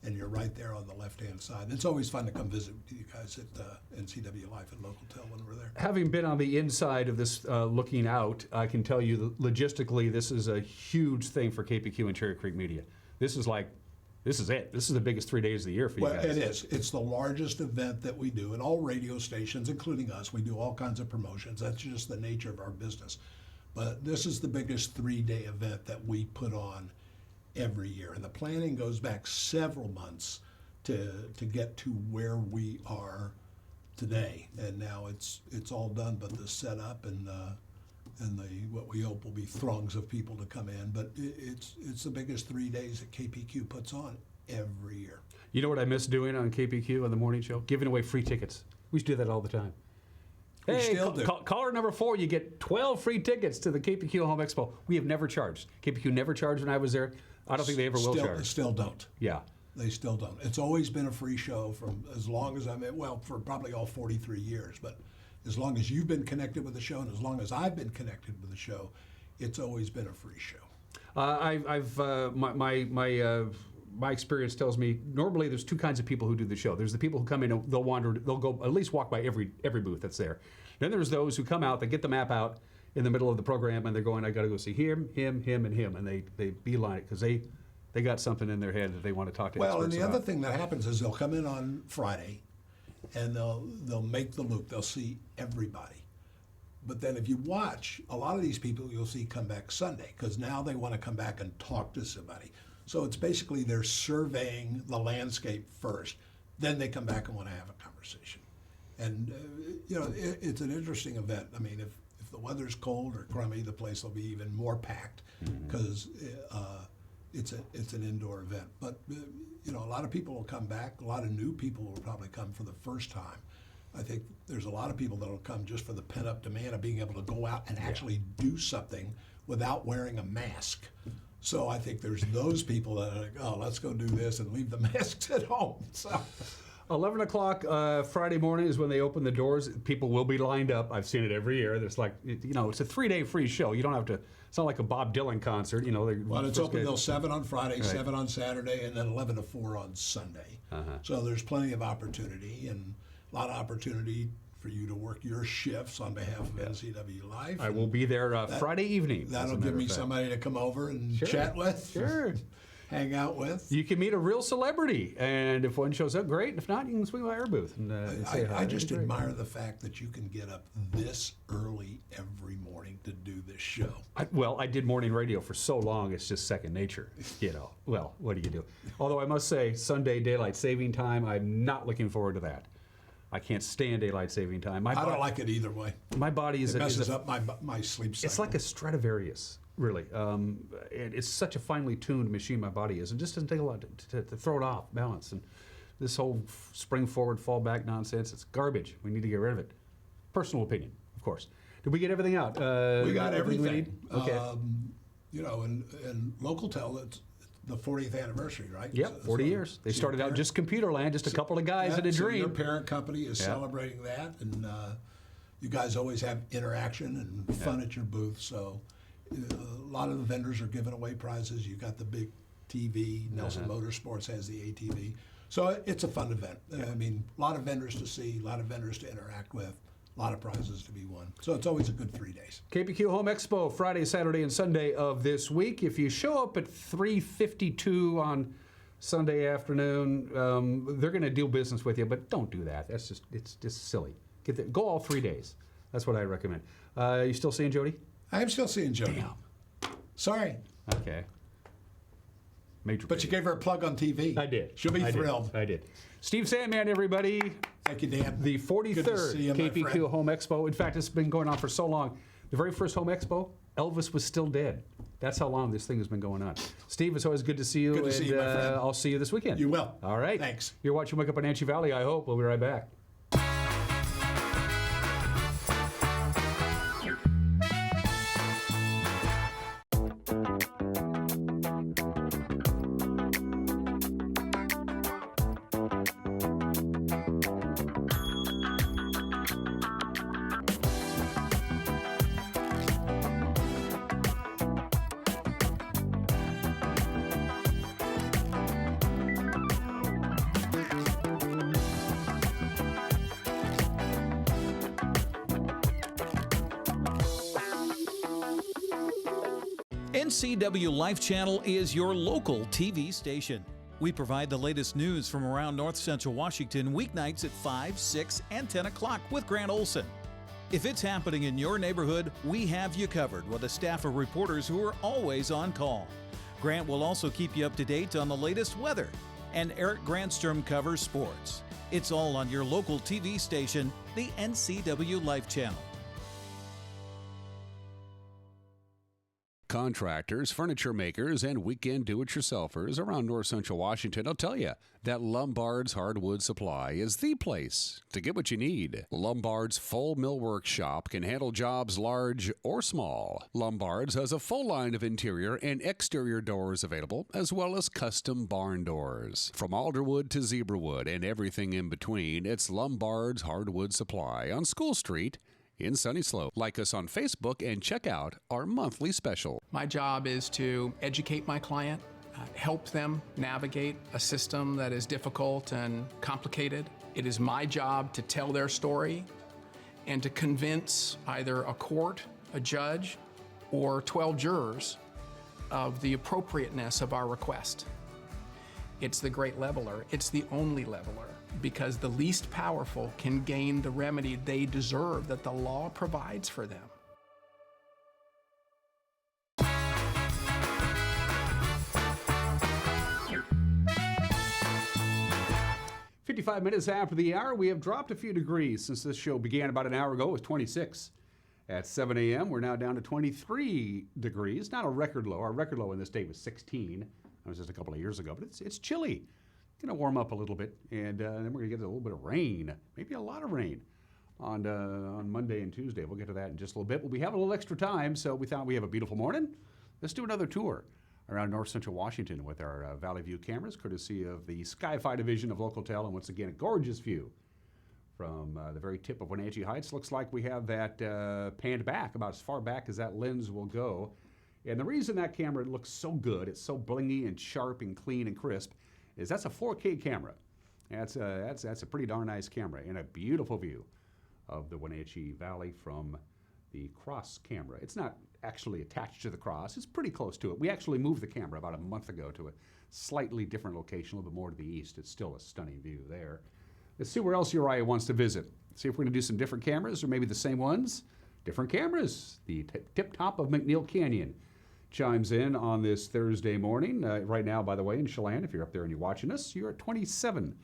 and you're right there on the left-hand side. And it's always fun to come visit you guys at Ncw Life at Localtel when we're there. Having been on the inside of this looking out, I can tell you that logistically this is a huge thing for KBQ and Cherry Creek Media. This is it. This is the biggest 3 days of the year for you guys. Well, it is. It's the largest event that we do, and all radio stations, including us, we do all kinds of promotions. That's just the nature of our business. But this is the biggest 3-day event that we put on every year. And the planning goes back several months to get to where we are today. And now it's all done, but the setup and what we hope will be throngs of people to come in. But it's the biggest 3 days that KBQ puts on every year. You know what I miss doing on KBQ on the morning show? Giving away free tickets. We used to do that all the time. Hey, caller number 4, you get 12 free tickets to the Kbq Home Expo. We have never charged. KBQ never charged when I was there. I don't think they ever will charge. Still don't. Yeah. They still don't. It's always been a free show from as long as for probably all 43 years. But as long as you've been connected with the show, and as long as I've been connected with the show, it's always been a free show. My experience tells me normally there's 2 kinds of people who do the show. There's the people who come in, they'll go at least walk by every booth that's there. Then there's those who come out, they get the map out in the middle of the program, and they're going, I got to go see him, and him, and they beeline it because they got something in their head that they want to talk to experts about. Well, and the other thing that happens is they'll come in on Friday, and they'll make the loop. They'll see everybody. But then if you watch, a lot of these people you'll see come back Sunday because now they want to come back and talk to somebody. So it's basically they're surveying the landscape first, then they come back and want to have a conversation. And it's an interesting event. I mean, if the weather's cold or crummy, the place will be even more packed because it's an indoor event. But a lot of people will come back. A lot of new people will probably come for the first time. I think there's a lot of people that will come just for the pent-up demand of being able to go out and actually do something without wearing a mask. So I think there's those people that are like, oh, let's go do this and leave the masks at home. So 11 o'clock Friday morning is when they open the doors. People will be lined up. I've seen it every year. There's like, it's a 3-day free show. You don't have to, it's not like a Bob Dylan concert. Well, it's open till 7 on Friday, right. 7 on Saturday, and then 11 to 4 on Sunday. So there's plenty of opportunity and a lot of opportunity for you to work your shifts on behalf of Ncw Life. I will be there Friday evening. That'll give me somebody to come over and chat with. Sure. Hang out with. You can meet a real celebrity, and if one shows up, great. If not, you can swing by our booth and say hi. I just admire the fact that you can get up this early every morning to do this show. I did morning radio for so long, it's just second nature, Well, what do you do? Although I must say, Sunday daylight saving time, I'm not looking forward to that. I can't stand daylight saving time. I don't like it either way. My body is... It messes up my sleep cycle. It's like a Stradivarius, really. It's such a finely tuned machine my body is. It just doesn't take a lot to throw it off balance. And this whole spring forward, fall back nonsense, it's garbage. We need to get rid of it. Personal opinion, of course. Did we get everything out? We got everything. We need? Okay. And Local Tel, it's the 40th anniversary, right? Yep, 40 years. They started out just computer land, just a couple of guys in a dream. Your parent company is celebrating that, and you guys always have interaction and fun at your booth. So a lot of the vendors are giving away prizes. You got the big TV. Nelson Motorsports has the ATV. So it's a fun event. I mean, a lot of vendors to see, a lot of vendors to interact with. A lot of prizes to be won. So it's always a good 3 days. Kbq Home Expo, Friday, Saturday, and Sunday of this week. If you show up at 3:52 on Sunday afternoon, they're going to do business with you, but don't do that. It's just silly. Go all 3 days. That's what I recommend. You still seeing Jody? I am still seeing Jody. Damn. Sorry. Okay. But you gave her a plug on TV. I did. She'll be thrilled. I did. Steve Sandman, everybody. Thank you, Dan. The 43rd Kbq Home Expo. In fact, it's been going on for so long. The very first Home Expo, Elvis was still dead. That's how long this thing has been going on. Steve, it's always good to see you. Good to see you, my friend. I'll see you this weekend. You will. All right. Thanks. You're watching Wake Up in Ncw Valley, I hope. We'll be right back. Ncw Life Channel is your local TV station. We provide the latest news from around North Central Washington weeknights at 5, 6, and 10 o'clock with Grant Olson. If it's happening in your neighborhood, we have you covered with a staff of reporters who are always on call. Grant will also keep you up to date on the latest weather, and Eric Grandstrom covers sports. It's all on your local TV station, the Ncw Life Channel. Contractors, furniture makers, and weekend do-it-yourselfers around North Central Washington will tell you that Lombard's Hardwood Supply is the place to get what you need. Lombard's full millwork shop can handle jobs large or small. Lombard's has a full line of interior and exterior doors available, as well as custom barn doors. From alderwood to zebrawood and everything in between, it's Lombard's Hardwood Supply on School Street in Sunny Slope. Like us on Facebook and check out our monthly special. My job is to educate my client, help them navigate a system that is difficult and complicated. It is my job to tell their story and to convince either a court, a judge, or 12 jurors of the appropriateness of our request. It's the great leveler. It's the only leveler. because the least powerful can gain the remedy they deserve that the law provides for them. 55 minutes after the hour, we have dropped a few degrees since this show began about an hour ago. It was 26 at 7 a.m. We're now down to 23 degrees. Not a record low. Our record low in this state was 16. That was just a couple of years ago, but it's chilly. It's going to warm up a little bit, and then we're going to get a little bit of rain, maybe a lot of rain on Monday and Tuesday. We'll get to that in just a little bit. But we have a little extra time, so we thought we have a beautiful morning. Let's do another tour around north central Washington with our Valley View cameras, courtesy of the Sky-Fi division of Local-Tel, and once again, a gorgeous view from the very tip of Wenatchee Heights. Looks like we have that panned back, about as far back as that lens will go. And the reason that camera looks so good, it's so blingy and sharp and clean and crisp, is that's a 4K camera. That's a pretty darn nice camera and a beautiful view of the Wenatchee Valley from the cross camera. It's not actually attached to the cross. It's pretty close to it. We actually moved the camera about a month ago to a slightly different location, a little bit more to the east. It's still a stunning view there. Let's see where else Uriah wants to visit. See if we're going to do some different cameras or maybe the same ones. Different cameras. The tip top of McNeil Canyon chimes in on this Thursday morning. Right now, by the way, in Chelan, if you're up there and you're watching us, you're at 27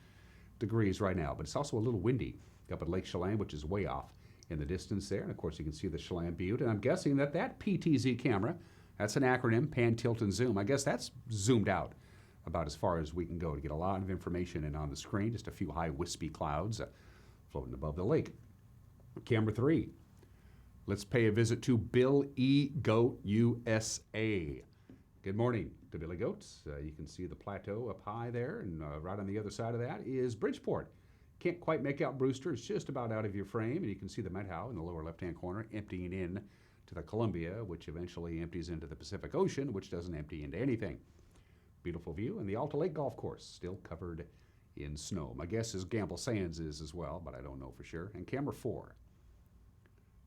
degrees right now, but it's also a little windy up at Lake Chelan, which is way off in the distance there. And of course, you can see the Chelan Butte. And I'm guessing that PTZ camera, that's an acronym, pan, tilt, and zoom. I guess that's zoomed out about as far as we can go to get a lot of information in on the screen. Just a few high wispy clouds floating above the lake. Camera 3. Let's pay a visit to Bill E. Goat USA. Good morning to Billy Goats. You can see the plateau up high there, and right on the other side of that is Bridgeport. Can't quite make out Brewster. It's just about out of your frame, and you can see the Methow in the lower left-hand corner emptying in to the Columbia, which eventually empties into the Pacific Ocean, which doesn't empty into anything. Beautiful view, and the Alta Lake Golf Course still covered in snow. My guess is Gamble Sands is as well, but I don't know for sure. And camera 4.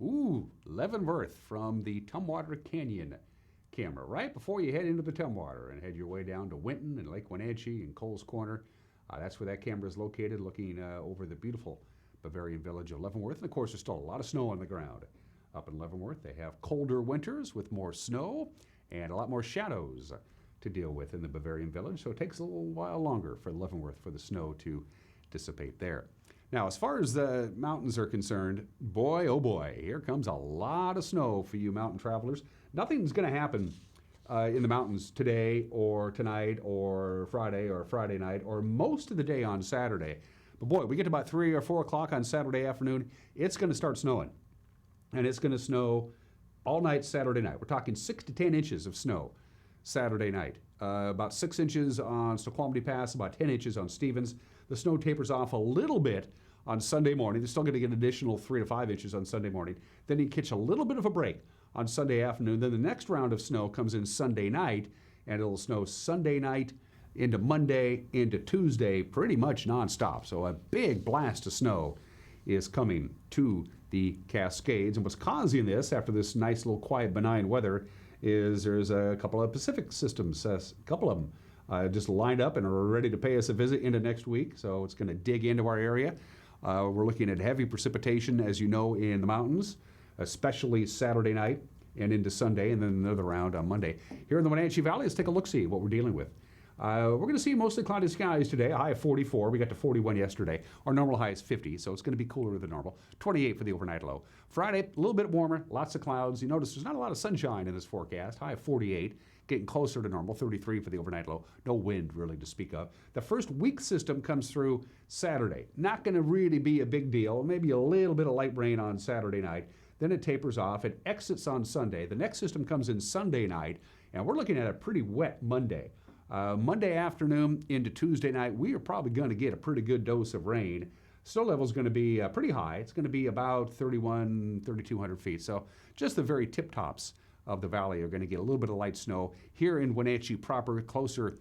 Ooh, Leavenworth from the Tumwater Canyon camera, right before you head into the Tumwater and head your way down to Winton and Lake Wenatchee and Coles Corner. That's where that camera is located, looking over the beautiful Bavarian village of Leavenworth. And of course, there's still a lot of snow on the ground up in Leavenworth. They have colder winters with more snow and a lot more shadows to deal with in the Bavarian village. So it takes a little while longer for Leavenworth for the snow to dissipate there. Now, as far as the mountains are concerned, boy, oh boy, here comes a lot of snow for you mountain travelers. Nothing's going to happen in the mountains today or tonight or Friday night or most of the day on Saturday. But boy, we get to about 3 or 4 o'clock on Saturday afternoon, it's going to start snowing. And it's going to snow all night Saturday night. We're talking 6 to 10 inches of snow Saturday night. About 6 inches on Snoqualmie Pass, about 10 inches on Stevens. The snow tapers off a little bit on Sunday morning. They're still going to get an additional 3 to 5 inches on Sunday morning. Then you catch a little bit of a break on Sunday afternoon. Then the next round of snow comes in Sunday night, and it'll snow Sunday night into Monday, into Tuesday, pretty much nonstop. So a big blast of snow is coming to the Cascades. And what's causing this, after this nice little quiet, benign weather, is there's a couple of Pacific systems, a couple of them just lined up and are ready to pay us a visit into next week. So it's going to dig into our area. We're looking at heavy precipitation, as you know, in the mountains, especially Saturday night and into Sunday, and then another round on Monday. Here in the Wenatchee Valley, let's take a look-see what we're dealing with. We're going to see mostly cloudy skies today, a high of 44. We got to 41 yesterday. Our normal high is 50, so it's going to be cooler than normal. 28 for the overnight low. Friday, a little bit warmer, lots of clouds. You notice there's not a lot of sunshine in this forecast. High of 48, getting closer to normal. 33 for the overnight low. No wind really to speak of. The first weak system comes through Saturday. Not going to really be a big deal. Maybe a little bit of light rain on Saturday night. Then it tapers off. It exits on Sunday. The next system comes in Sunday night, and we're looking at a pretty wet Monday. Monday afternoon into Tuesday night, we are probably going to get a pretty good dose of rain. Snow level is going to be pretty high. It's going to be about 3,200 feet. So just the very tip tops of the valley are going to get a little bit of light snow. Here in Wenatchee proper, closer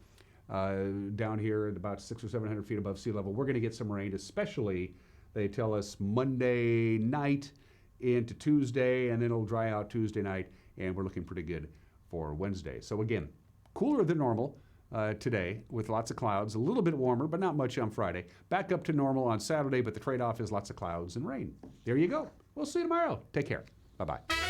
down here at about 600 or 700 feet above sea level, we're going to get some rain, especially, they tell us, Monday night into Tuesday, and then it'll dry out Tuesday night, and we're looking pretty good for Wednesday. So again, cooler than normal. today with lots of clouds, a little bit warmer, but not much on Friday. Back up to normal on Saturday, but the trade-off is lots of clouds and rain. There you go. We'll see you tomorrow. Take care. Bye-bye.